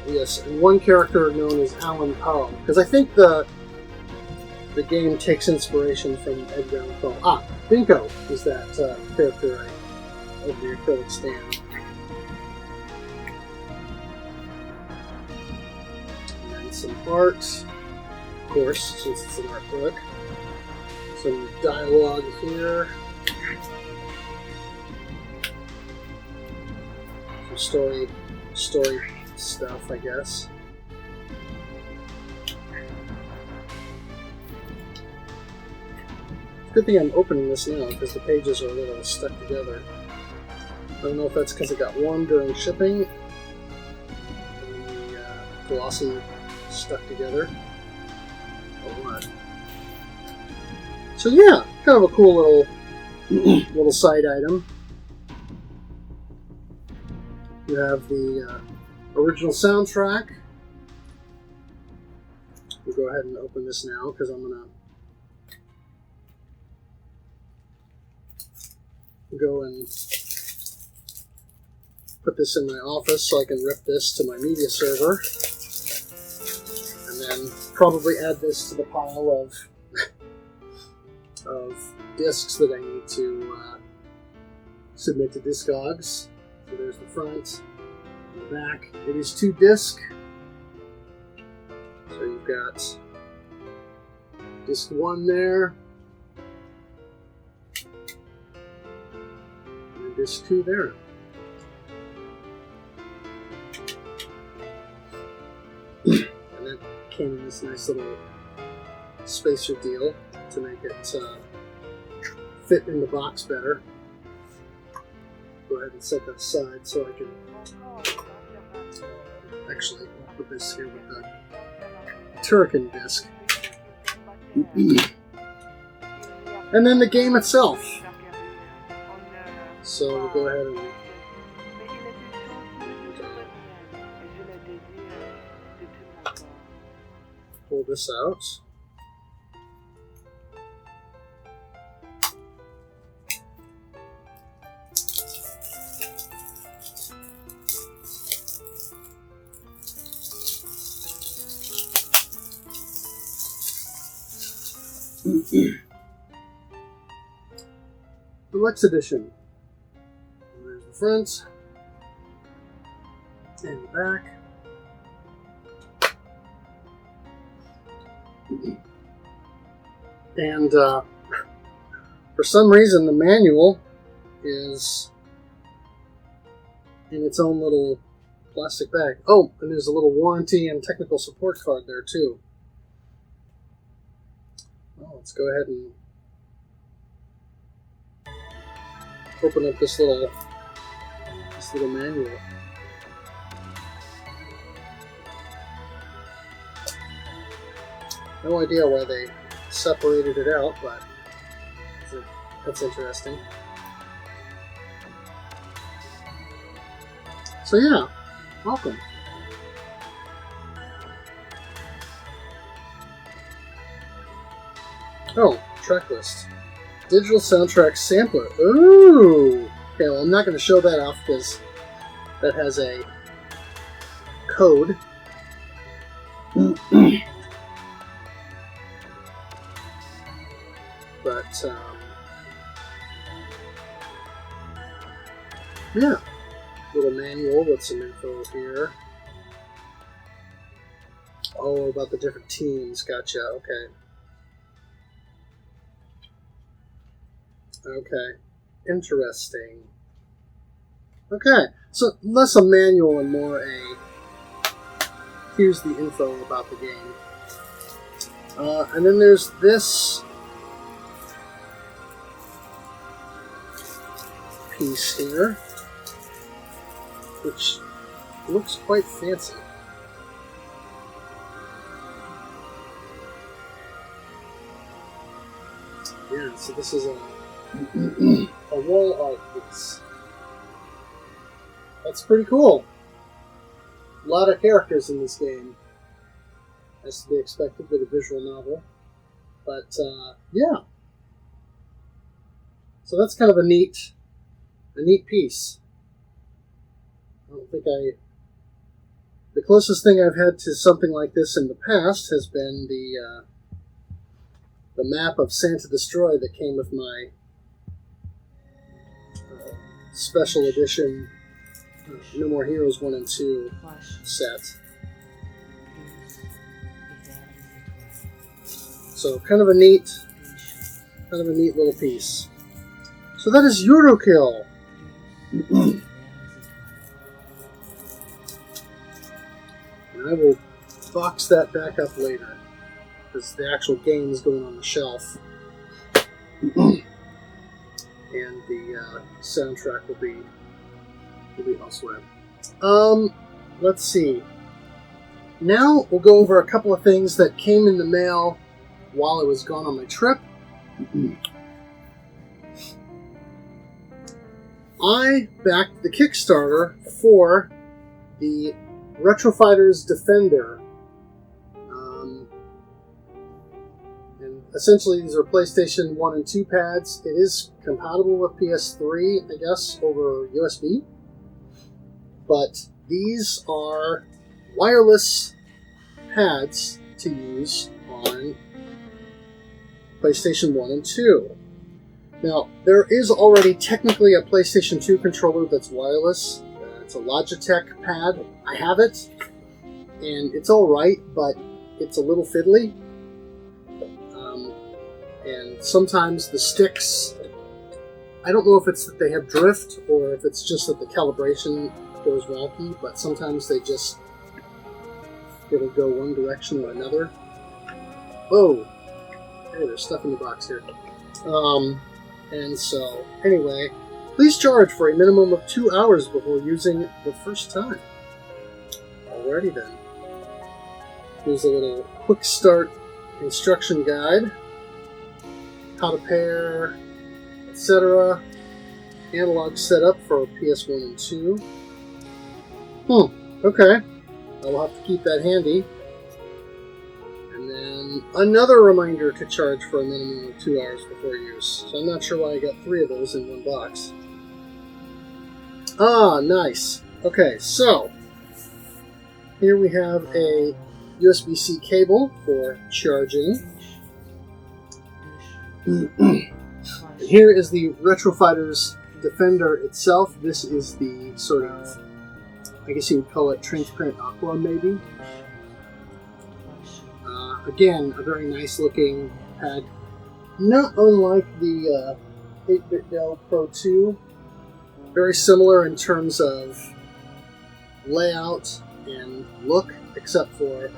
Yes, and one character known as Alan Poe, because I think the game takes inspiration from Edgar Allan Poe. Ah, Binko is that character over the acrylic stand. And then some art, of course, since it's an art book. Some dialogue here. Some story stuff, I guess. Good thing I'm opening this now because the pages are a little stuck together. I don't know if that's because it got warm during shipping. And the glossy stuck together. Or what? So yeah, kind of a cool little side item. You have the original soundtrack. We'll go ahead and open this now because I'm gonna go and put this in my office so I can rip this to my media server, and then probably add this to the pile of discs that I need to submit to Discogs. So there's the front and the back. It is 2 disc. So you've got disc 1 there, and disc 2 there. And that came in this nice little spacer deal to make it fit in the box better. Go ahead and set that aside so I can actually put this here with the Turrican disc. And then the game itself. So we'll go ahead and pull this out. Deluxe edition. There's the front and the back. And for some reason, the manual is in its own little plastic bag. Oh, and there's a little warranty and technical support card there too. Well, let's go ahead and open up this little manual. No idea why they separated it out, but that's interesting. So yeah, welcome. Oh, track list. Digital soundtrack sampler. Ooh! Okay, well, I'm not going to show that off because that has a code. But, yeah. Little manual with some info here. Oh, about the different teams. Gotcha. Okay. Okay. Interesting. Okay. So, less a manual and more a here's the info about the game. And then there's this piece here, which looks quite fancy. Yeah, so this is a wall art piece. That's pretty cool. A lot of characters in this game, as to be expected with a visual novel. But, yeah. So that's kind of a neat piece. I don't think the closest thing I've had to something like this in the past has been the map of Santa Destroy that came with my special edition No More Heroes 1 and 2 set. So kind of a neat little piece. So that is Eurokill. And I will box that back up later, because the actual game is going on the shelf. And the soundtrack will be elsewhere. Let's see. Now we'll go over a couple of things that came in the mail while I was gone on my trip. I backed the Kickstarter for the Retro Fighters Defender. And essentially these are PlayStation 1 and 2 pads. It is compatible with PS3, I guess, over USB. But these are wireless pads to use on PlayStation 1 and 2. Now, there is already technically a PlayStation 2 controller that's wireless. It's a Logitech pad. I have it, and it's alright, but it's a little fiddly. And sometimes the sticks, I don't know if it's that they have drift or if it's just that the calibration goes wonky, but sometimes they just, it'll go one direction or another. Whoa! Hey, there's stuff in the box here. And so, anyway, please charge for a minimum of 2 hours before using the first time. Alrighty then. Here's a little quick start instruction guide. How to pair, etc. Analog setup for PS1 and 2. Okay. I'll have to keep that handy. And then another reminder to charge for a minimum of 2 hours before use. So I'm not sure why I got 3 of those in one box. Ah, nice. Okay, so here we have a USB-C cable for charging. Here is the Retro Fighters Defender itself. This is the sort of, I guess you would call it transparent aqua, maybe. Again, a very nice looking pad. Not unlike the 8-Bit Dell Pro 2. Very similar in terms of layout and look, except for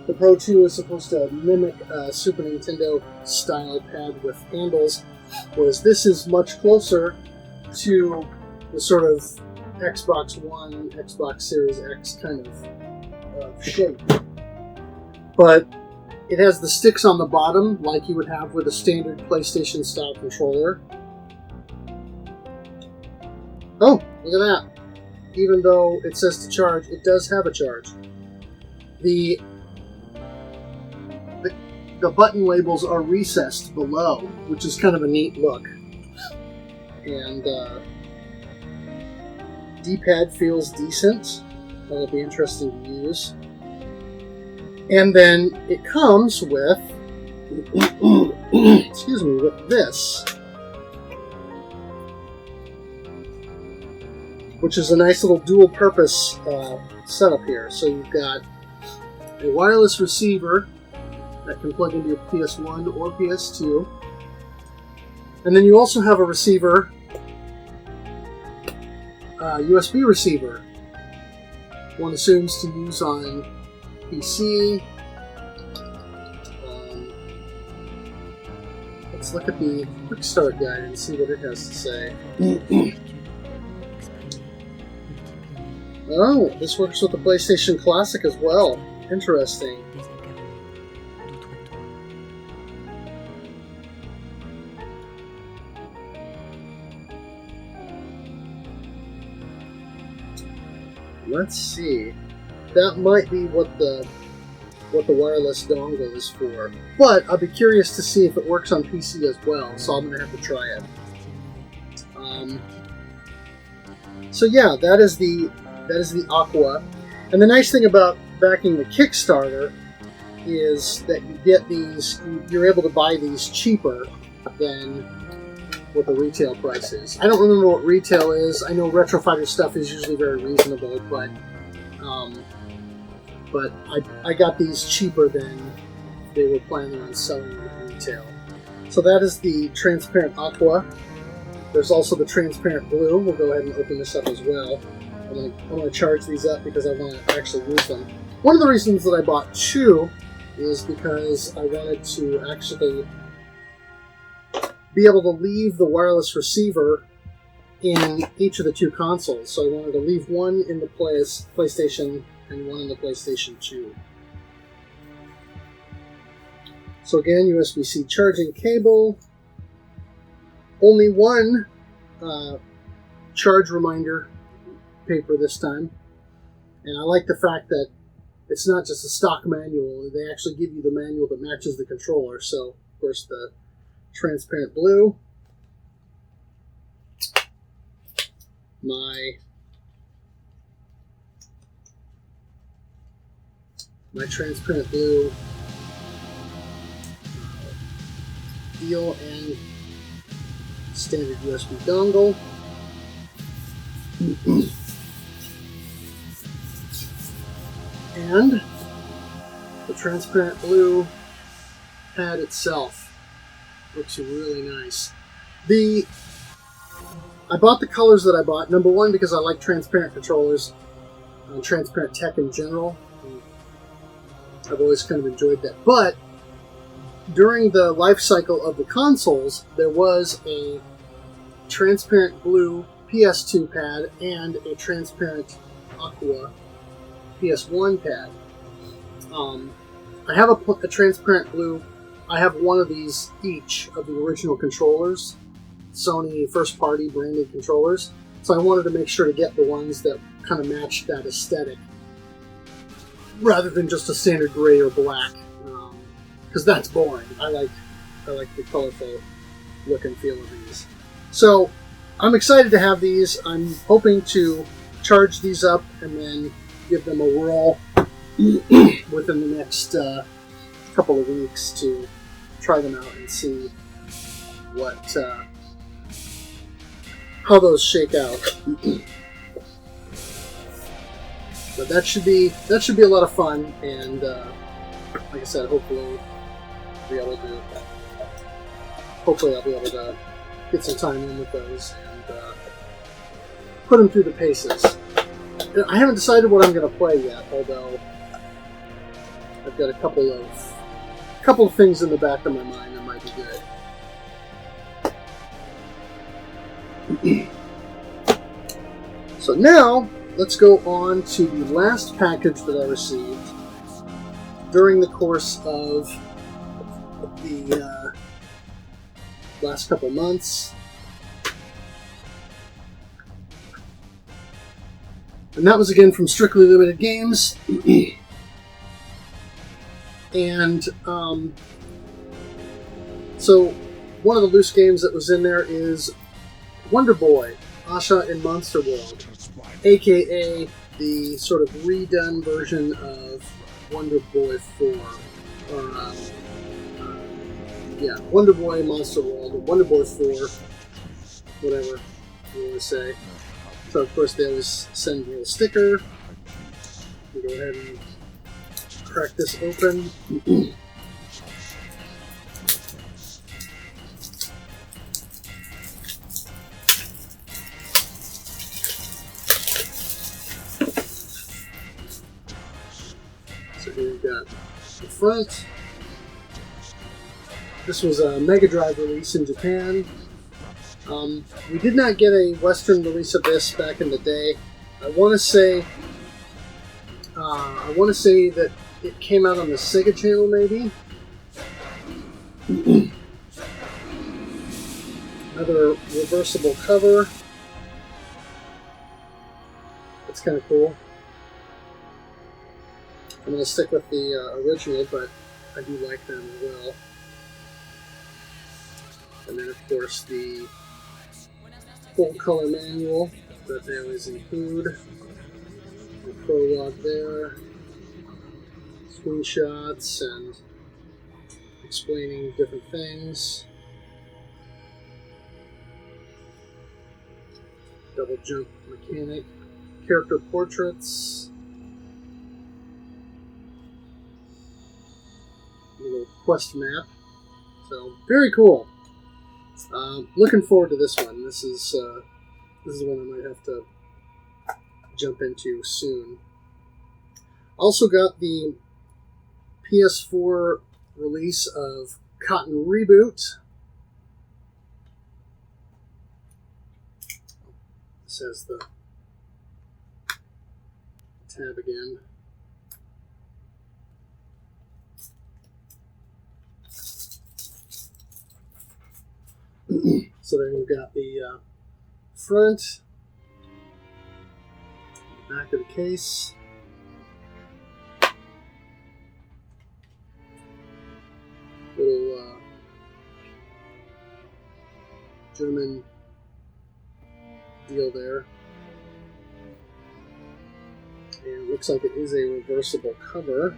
the Pro 2 is supposed to mimic a Super Nintendo style pad with handles, whereas this is much closer to the sort of Xbox One, Xbox Series X kind of shape. But it has the sticks on the bottom, like you would have with a standard PlayStation style controller. Oh, look at that. Even though it says to charge, it does have a charge. The button labels are recessed below, which is kind of a neat look. And D-pad feels decent. That'll be interesting to use. And then it comes with, excuse me, with this, which is a nice little dual-purpose setup here. So you've got a wireless receiver that can plug into your PS1 or PS2. And then you also have a receiver, USB receiver. One assumes to use on PC. Let's look at the quick start guide and see what it has to say. Oh, this works with the PlayStation Classic as well. Interesting. Let's see. That might be what the wireless dongle is for. But I'll be curious to see if it works on PC as well, so I'm going to have to try it. So yeah, that is the Aqua. And the nice thing about backing the Kickstarter is that you get these, you're able to buy these cheaper than what the retail price is. I don't remember what retail is. I know Retro Fighter stuff is usually very reasonable, but I got these cheaper than they were planning on selling at retail. So that is the transparent aqua. There's also the transparent blue. We'll go ahead and open this up as well. I'm going to charge these up because I want to actually use them. One of the reasons that I bought two is because I wanted to actually be able to leave the wireless receiver in each of the two consoles. So I wanted to leave one in the PlayStation and one in the PlayStation 2. So again, USB-C charging cable. Only one charge reminder paper this time. And I like the fact that it's not just a stock manual. They actually give you the manual that matches the controller. So, of course, the transparent blue. My transparent blue deal and standard USB dongle. And the transparent blue pad itself looks really nice. I bought the colors that I bought. Number one, because I like transparent controllers and transparent tech in general. I've always kind of enjoyed that. But during the life cycle of the consoles, there was a transparent blue PS2 pad and a transparent aqua PS1 pad. I have a transparent blue. I have one of these each of the original controllers, Sony first-party branded controllers. So I wanted to make sure to get the ones that kind of matched that aesthetic, rather than just a standard gray or black, because that's boring. I like the colorful look and feel of these. So I'm excited to have these. I'm hoping to charge these up and then give them a whirl within the next couple of weeks to try them out and see what how those shake out. But that should be a lot of fun, and like I said, hopefully I'll be able to get some time in with those and put them through the paces. I haven't decided what I'm going to play yet, although I've got a couple of things in the back of my mind that might be good. So now, let's go on to the last package that I received during the course of the last couple months. And that was again from Strictly Limited Games. And so one of the loose games that was in there is Wonder Boy, Asha in Monster World, aka the sort of redone version of Wonder Boy 4. Or, Wonder Boy Monster World, or Wonder Boy 4, whatever you want to say. So, of course, they always send me a sticker. We go ahead and crack this open. So here we've got the front. This was a Mega Drive release in Japan. We did not get a Western release of this back in the day. I want to say that it came out on the Sega Channel, maybe. Another reversible cover. That's kind of cool. I'm going to stick with the original, but I do like them as well. And then, of course, the full color manual that they always include. The prologue there. Screenshots and explaining different things. Double jump mechanic. Character portraits. A little quest map. So, very cool. Looking forward to this one. This is one I might have to jump into soon. Also got the PS4 release of Cotton Reboot. This has the tab again. So then you've got the front, back of the case. Little German deal there. And it looks like it is a reversible cover.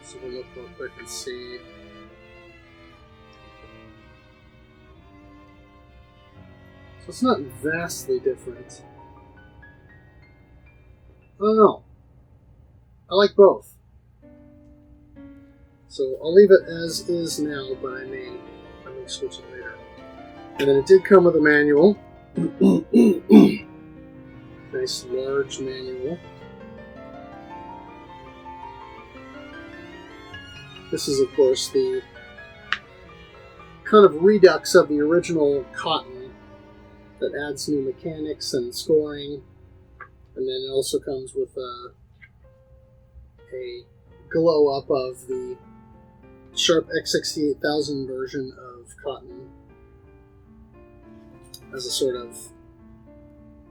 So we'll look real quick and see. So it's not vastly different. I don't know. I like both. So I'll leave it as is now, but I may switch it later. And then it did come with a manual. Nice large manual. This is, of course, the kind of redux of the original Cotton that adds new mechanics and scoring. And then it also comes with a glow up of the Sharp X68000 version of Cotton as a sort of,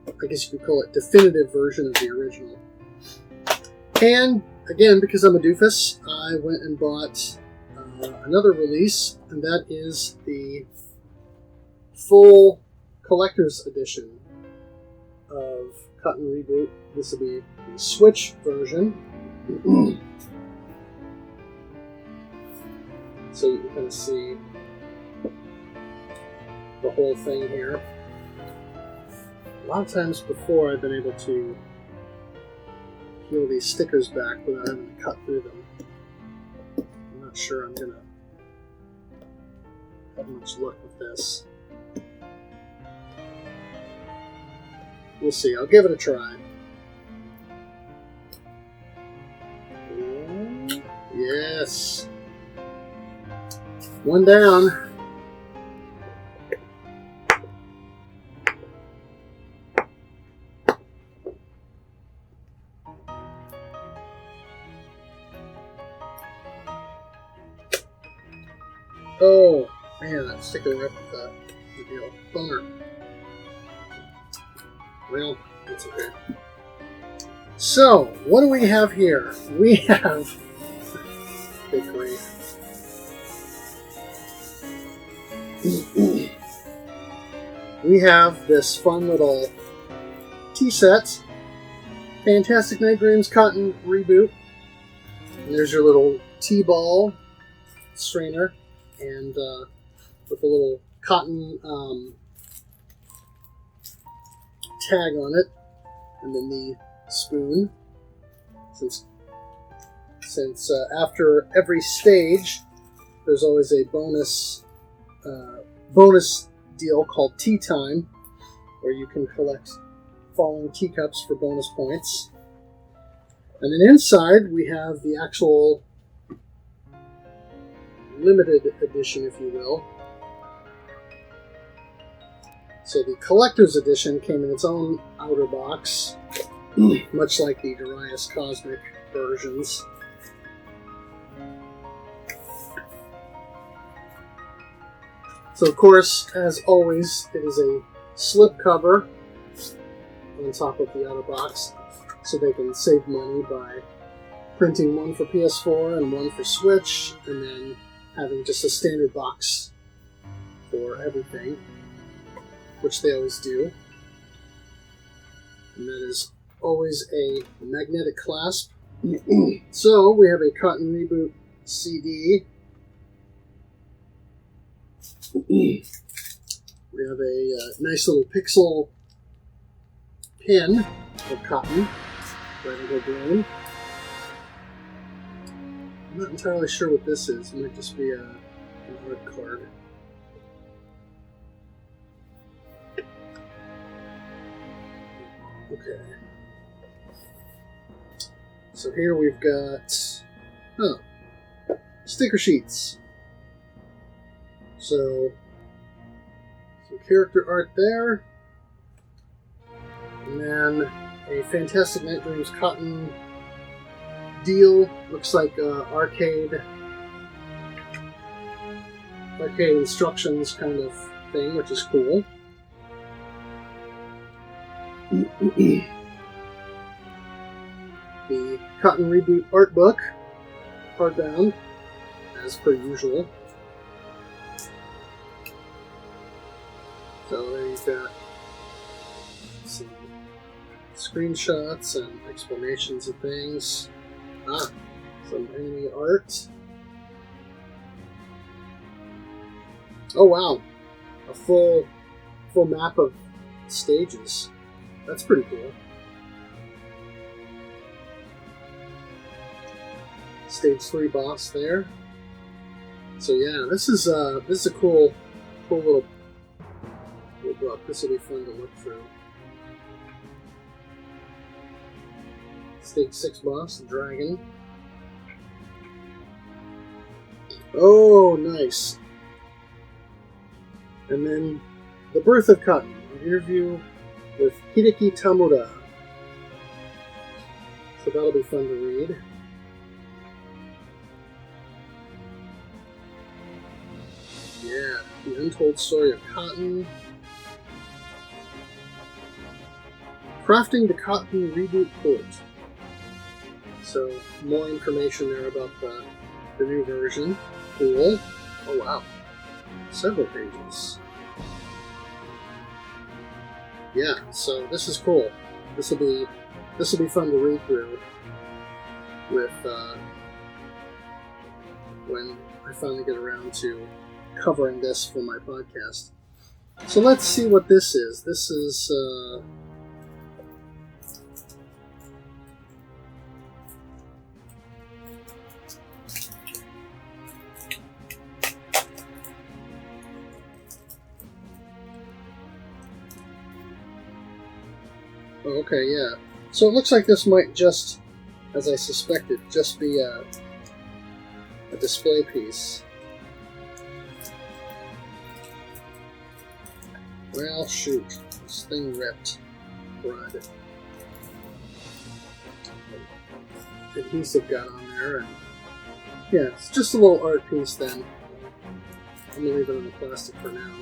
I guess you could call it, definitive version of the original. And again, because I'm a doofus, I went and bought another release, and that is the full collector's edition of Cotton Reboot. This will be the Switch version. So you can kind of see the whole thing here. A lot of times before I've been able to peel these stickers back without having to cut through them. I'm not sure I'm going to have much luck with this. We'll see. I'll give it a try. Yes. One down. Oh, man, that sticker ripped the deal. Bummer. Well, it's okay. So, what do we have here? We have... Good grief. We have this fun little tea set. Fantastic Night Dreams Cotton Reboot. And there's your little tea ball strainer. And with a little cotton tag on it, and then the spoon. Since after every stage, there's always a bonus deal called Tea Time, where you can collect falling teacups for bonus points. And then inside we have the actual limited edition, if you will. So the collector's edition came in its own outer box, much like the Darius Cosmic versions. So of course, as always, it is a slip cover on top of the outer box, so they can save money by printing one for PS4 and one for Switch, and then having just a standard box for everything, which they always do. And that is always a magnetic clasp. So we have a Cotton Reboot CD. We have a nice little pixel pin of cotton, Radical Green. I'm not entirely sure what this is. It might just be an art card. Okay. So here we've got sticker sheets. So some character art there. And then a Fantastic Night Dreams cotton deal. Looks like arcade instructions kind of thing, which is cool. The Cotton Reboot art book, hardbound, as per usual. So there you've got some screenshots and explanations of things. Some enemy art. Oh wow, a full map of stages. That's pretty cool. Stage 3 boss there. So yeah, this is a cool little book. This will be fun to look through. Stage 6 boss, the dragon. Oh, nice. And then the birth of Cotton, an interview with Hideki Tamura. So that'll be fun to read. Yeah, the untold story of Cotton. Crafting the Cotton Reboot port. So more information there about the new version. Cool. Oh wow. Several pages. Yeah, so this is cool. This will be fun to read through with when I finally get around to covering this for my podcast. So let's see what this is. This is oh, okay, yeah. So it looks like this might just, as I suspected, just be a display piece. Well, shoot. This thing ripped. Crud. Adhesive got on there, and yeah, it's just a little art piece then. I'm gonna leave it on the plastic for now,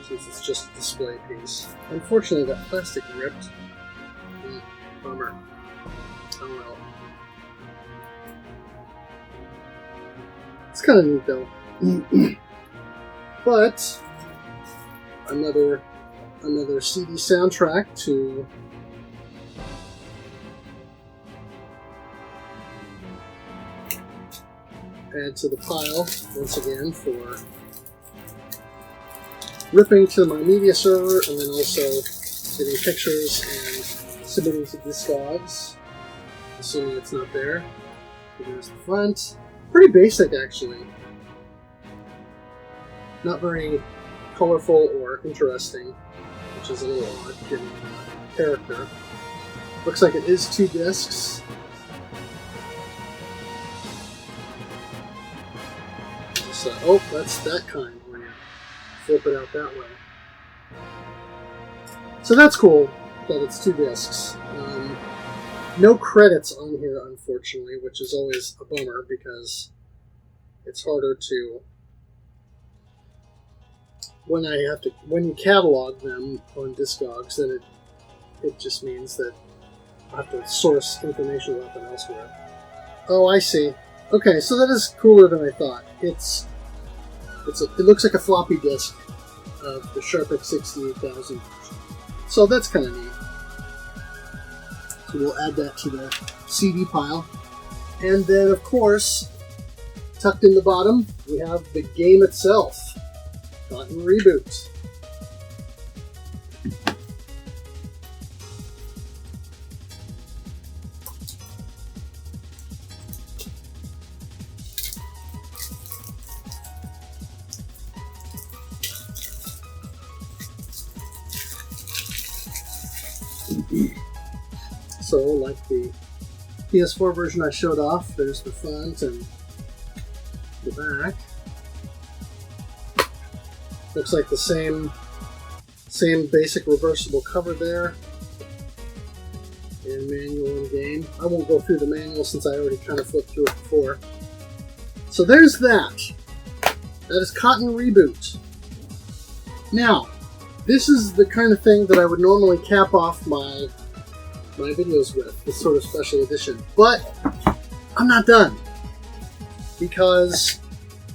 since it's just a display piece. Unfortunately, that plastic ripped. Bummer. Oh well. It's kind of neat though. But another CD soundtrack to add to the pile once again for ripping to my media server, and then also getting pictures and submitting to Discogs, assuming it's not there. There's the front. Pretty basic, actually. Not very colorful or interesting, which is a little odd, given the character. Looks like it is 2 discs. So, oh, that's that kind where you flip it out that way. So that's cool that it's 2 discs. No credits on here, unfortunately, which is always a bummer because it's harder to when you catalog them on Discogs, then it just means that I have to source information about them elsewhere. Oh, I see. Okay, so that is cooler than I thought. It looks like a floppy disk of the Sharpix 68000. So that's kind of neat. So we'll add that to the CD pile. And then, of course, tucked in the bottom, we have the game itself. Cotton Reboot. So, like the PS4 version I showed off, there's the front and the back. Looks like the same Same basic reversible cover there. And manual in game. I won't go through the manual since I already kind of flipped through it before. So there's that. That is Cotton Reboot. Now, this is the kind of thing that I would normally cap off my videos with, this sort of special edition. But I'm not done. Because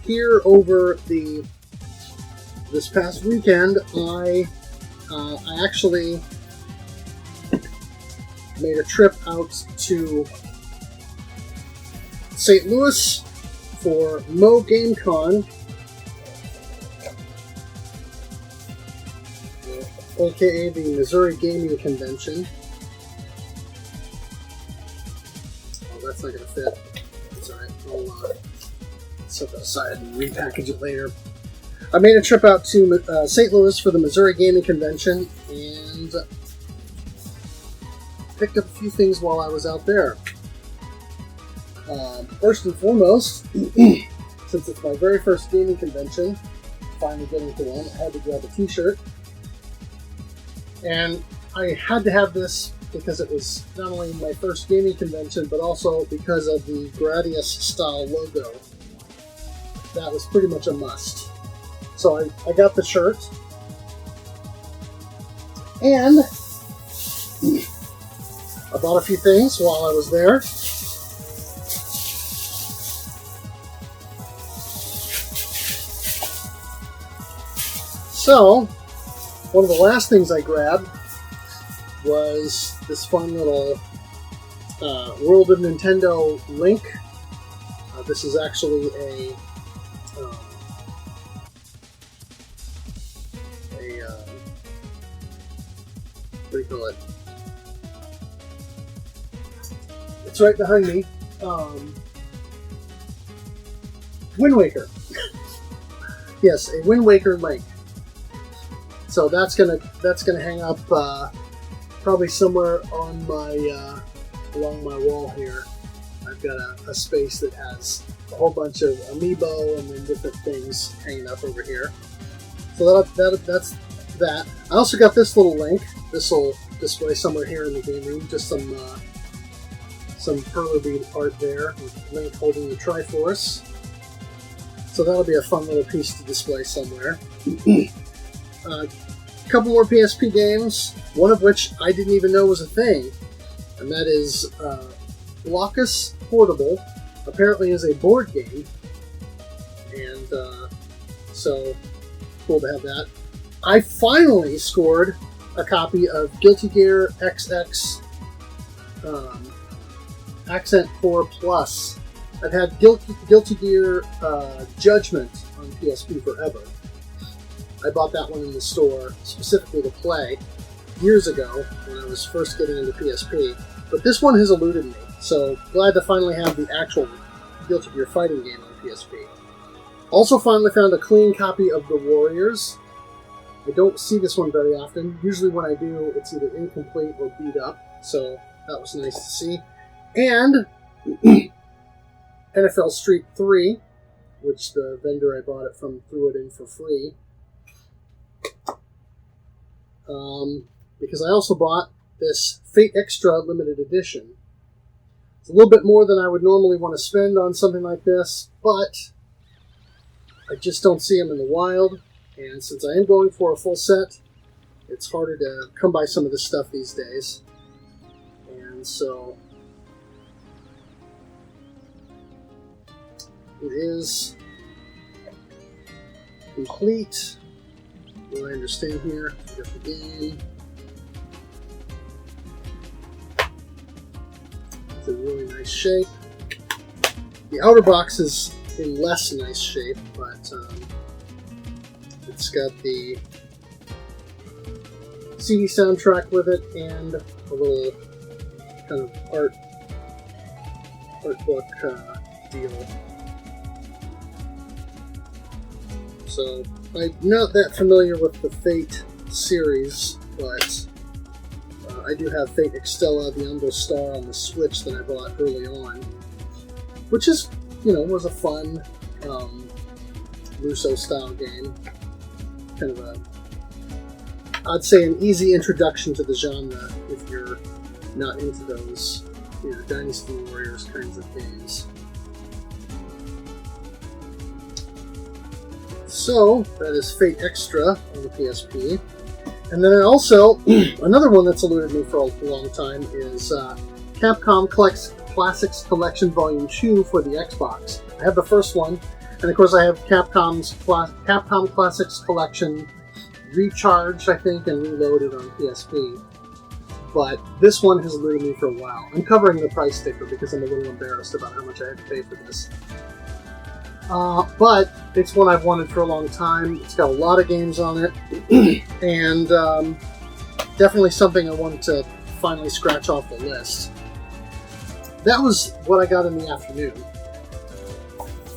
here over this past weekend, I actually made a trip out to St. Louis for Mo Game Con, aka the Missouri Gaming Convention. Oh, that's not going to fit. It's alright. I'll set that aside and repackage it later. I made a trip out to St. Louis for the Missouri Gaming Convention and picked up a few things while I was out there. First and foremost, since it's my very first gaming convention, finally getting to one, I had to grab a t-shirt. And I had to have this because it was not only my first gaming convention, but also because of the Gradius style logo. That was pretty much a must. So I got the shirt. And I bought a few things while I was there. So, one of the last things I grabbed was this fun little World of Nintendo link. This is actually a what do you call it? It's right behind me. Wind Waker. Yes, a Wind Waker link. So that's gonna hang up probably somewhere on my along my wall here. I've got a space that has a whole bunch of amiibo and then different things hanging up over here. So that's that. I also got this little link. This will display somewhere here in the game room. Just some perler bead art there with Link holding the Triforce. So that'll be a fun little piece to display somewhere. A couple more PSP games, one of which I didn't even know was a thing, and that is Blockus Portable. Apparently is a board game, and so cool to have that. I finally scored a copy of Guilty Gear XX Accent 4 Plus. I've had Guilty Gear Judgment on PSP forever. I bought that one in the store specifically to play years ago when I was first getting into PSP. But this one has eluded me, so glad to finally have the actual Guilty Gear fighting game on PSP. Also finally found a clean copy of The Warriors. I don't see this one very often. Usually when I do, it's either incomplete or beat up, so that was nice to see. And NFL Street 3, which the vendor I bought it from threw it in for free. Because I also bought this Fate Extra Limited Edition. It's a little bit more than I would normally want to spend on something like this, but I just don't see them in the wild, and since I am going for a full set, it's harder to come by some of this stuff these days. And so it is complete. What I understand here, we got the game. It's in really nice shape. The outer box is in less nice shape, but it's got the CD soundtrack with it and a little kind of art book deal. So I'm not that familiar with the Fate series, but I do have Fate Extella Beyond Star on the Switch that I bought early on, which is, was a fun Russo style game. Kind of a I'd say an easy introduction to the genre if you're not into those, you know, Dynasty Warriors kinds of games. So that is Fate Extra on the PSP. And then I also, another one that's eluded me for a long time is Capcom Classics Collection Volume 2 for the Xbox. I have the first one, and of course I have Capcom Classics Collection Recharged, I think, and Reloaded on PSP. But this one has eluded me for a while. I'm covering the price sticker because I'm a little embarrassed about how much I had to pay for this. But it's one I've wanted for a long time. It's got a lot of games on it, and definitely something I wanted to finally scratch off the list. That was what I got in the afternoon.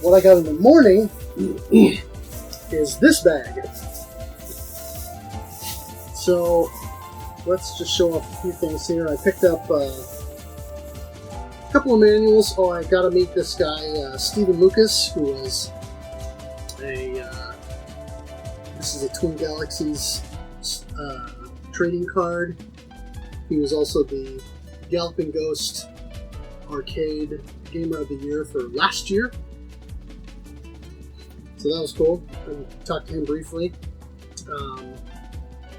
What I got in the morning is this bag. So let's just show off a few things here. I picked up a couple of manuals. Oh, I got to meet this guy, Stephen Lucas, who was this is a Twin Galaxies trading card. He was also the Galloping Ghost Arcade Gamer of the Year for last year. So that was cool. I talked to him briefly.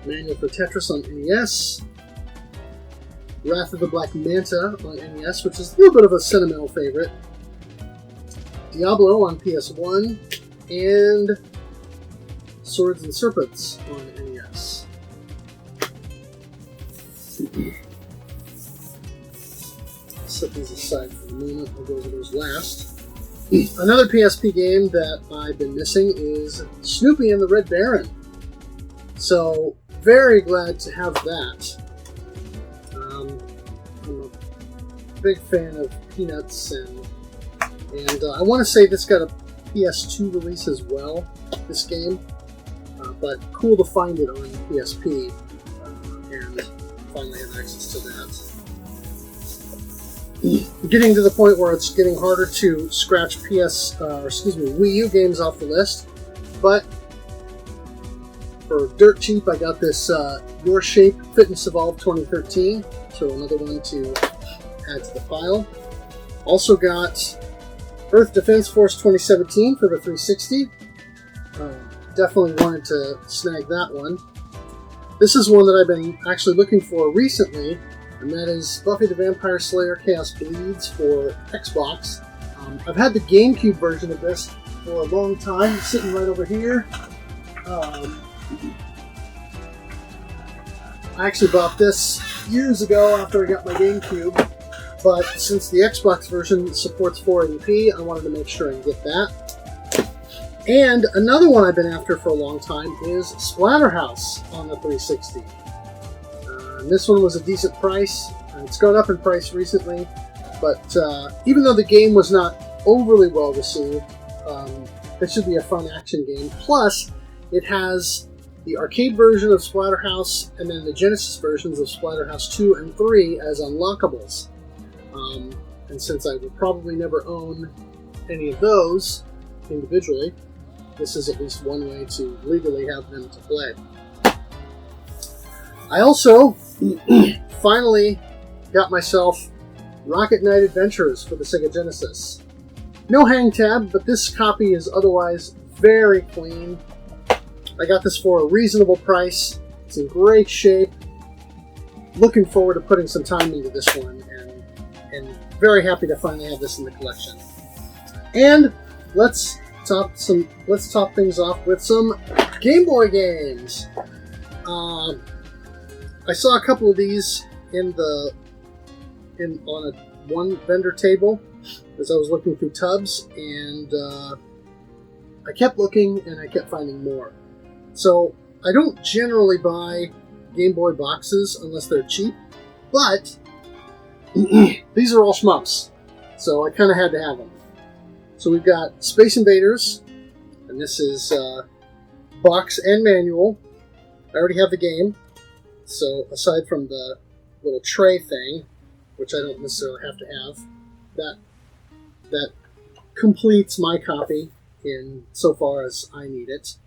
Manual for Tetris on NES. Wrath of the Black Manta on NES, which is a little bit of a sentimental favorite. Diablo on PS1. And Swords and Serpents on NES. Set these aside for the moment. I'll go over those last. Another PSP game that I've been missing is Snoopy and the Red Baron. So, very glad to have that. I'm a big fan of Peanuts, and I want to say this got a PS2 release as well, this game. But cool to find it on PSP, and finally have access to that. Getting to the point where it's getting harder to scratch Wii U games off the list, but for dirt cheap, I got this Your Shape Fitness Evolve 2013, so another one to add to the file. Also got Earth Defense Force 2017 for the 360. Definitely wanted to snag that one. This is one that I've been actually looking for recently, and that is Buffy the Vampire Slayer Chaos Bleeds for Xbox. I've had the GameCube version of this for a long time, sitting right over here. I actually bought this years ago after I got my GameCube, but since the Xbox version supports 480p, I wanted to make sure I can get that. And another one I've been after for a long time is Splatterhouse on the 360. And this one was a decent price. It's gone up in price recently, but even though the game was not overly well received, it should be a fun action game. Plus, it has the arcade version of Splatterhouse and then the Genesis versions of Splatterhouse 2 and 3 as unlockables. And since I will probably never own any of those individually, this is at least one way to legally have them to play. I also finally got myself Rocket Knight Adventures for the Sega Genesis. No hang tab, but this copy is otherwise very clean. I got this for a reasonable price. It's in great shape. Looking forward to putting some time into this one, and very happy to finally have this in the collection. And let's top things off with some Game Boy games. I saw a couple of these on one vendor table as I was looking through tubs, and I kept looking and I kept finding more. So I don't generally buy Game Boy boxes unless they're cheap, but these are all shmups, so I kind of had to have them. So we've got Space Invaders, and this is box and manual. I already have the game, so aside from the little tray thing, which I don't necessarily have to have, that completes my copy in so far as I need it.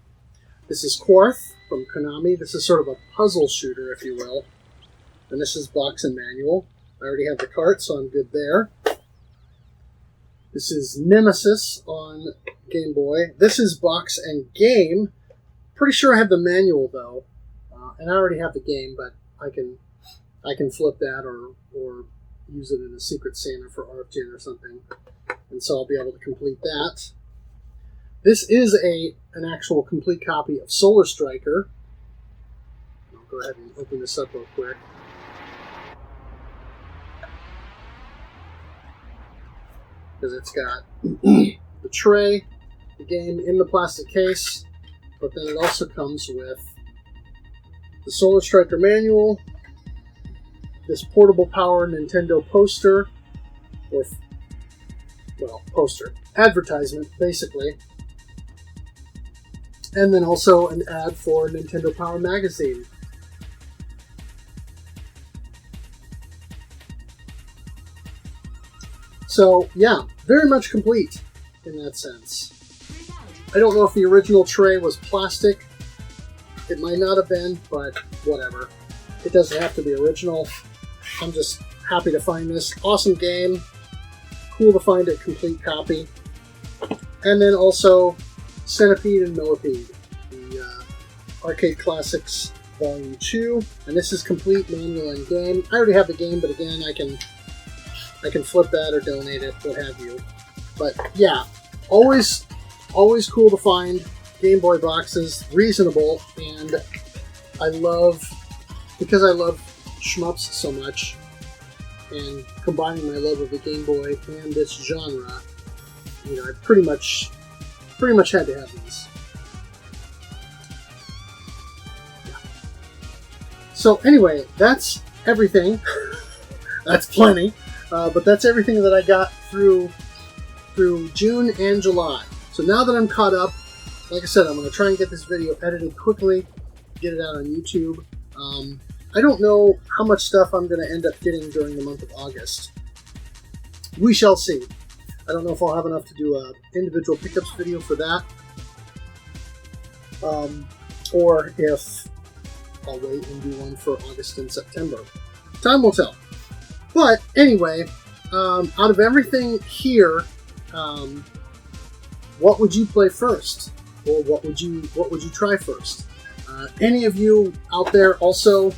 This is Quarth, from Konami. This is sort of a puzzle shooter, if you will. And this is box and manual. I already have the cart, so I'm good there. This is Nemesis on Game Boy. This is box and game. Pretty sure I have the manual, though. And I already have the game, but I can flip that or use it in a Secret Santa for ARF-Gen or something. And so I'll be able to complete that. This is an actual complete copy of Solar Striker. I'll go ahead and open this up real quick. Because it's got the tray, the game in the plastic case, but then it also comes with the Solar Striker manual, this portable power Nintendo poster, poster, advertisement, basically, and then also an ad for Nintendo Power Magazine. So, yeah, very much complete in that sense. I don't know if the original tray was plastic. It might not have been, but whatever. It doesn't have to be original. I'm just happy to find this. Awesome game. Cool to find a complete copy. And then also Centipede and Millipede, the Arcade Classics Volume 2. And this is complete manual and game. I already have the game, but again, I can flip that or donate it, what have you. But yeah, always cool to find Game Boy boxes, reasonable, and because I love shmups so much, and combining my love of the Game Boy and this genre, you know, I pretty much had to have these. Yeah. So anyway, that's everything. That's plenty. But that's everything that I got through June and July. So now that I'm caught up, like I said, I'm going to try and get this video edited quickly, get it out on YouTube. I don't know how much stuff I'm going to end up getting during the month of August. We shall see. I don't know if I'll have enough to do an individual pickups video for that, or if I'll wait and do one for August and September. Time will tell. But anyway, out of everything here, what would you play first, or what would you try first? Any of you out there also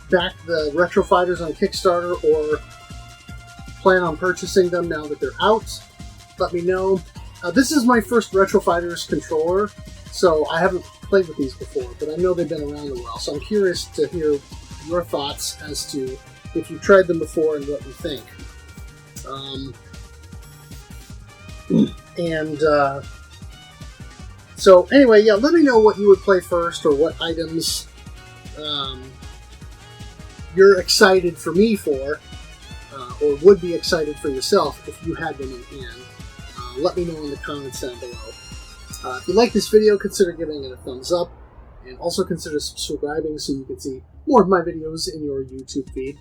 back the Retro Fighters on Kickstarter, or plan on purchasing them now that they're out? Let me know. This is my first Retro Fighters controller, so I haven't played with these before, but I know they've been around a while, so I'm curious to hear your thoughts as to if you've tried them before and what you think. So anyway, yeah, let me know what you would play first, or what items you're excited for me for, or would be excited for yourself if you had them in hand. Let me know in the comments down below. If you like this video, consider giving it a thumbs up, and also consider subscribing so you can see more of my videos in your YouTube feed.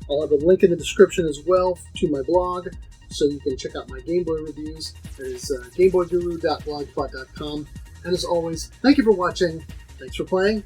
I'll have a link in the description as well to my blog, so you can check out my Game Boy reviews. It is gameboyguru.blogspot.com. And as always, thank you for watching, thanks for playing,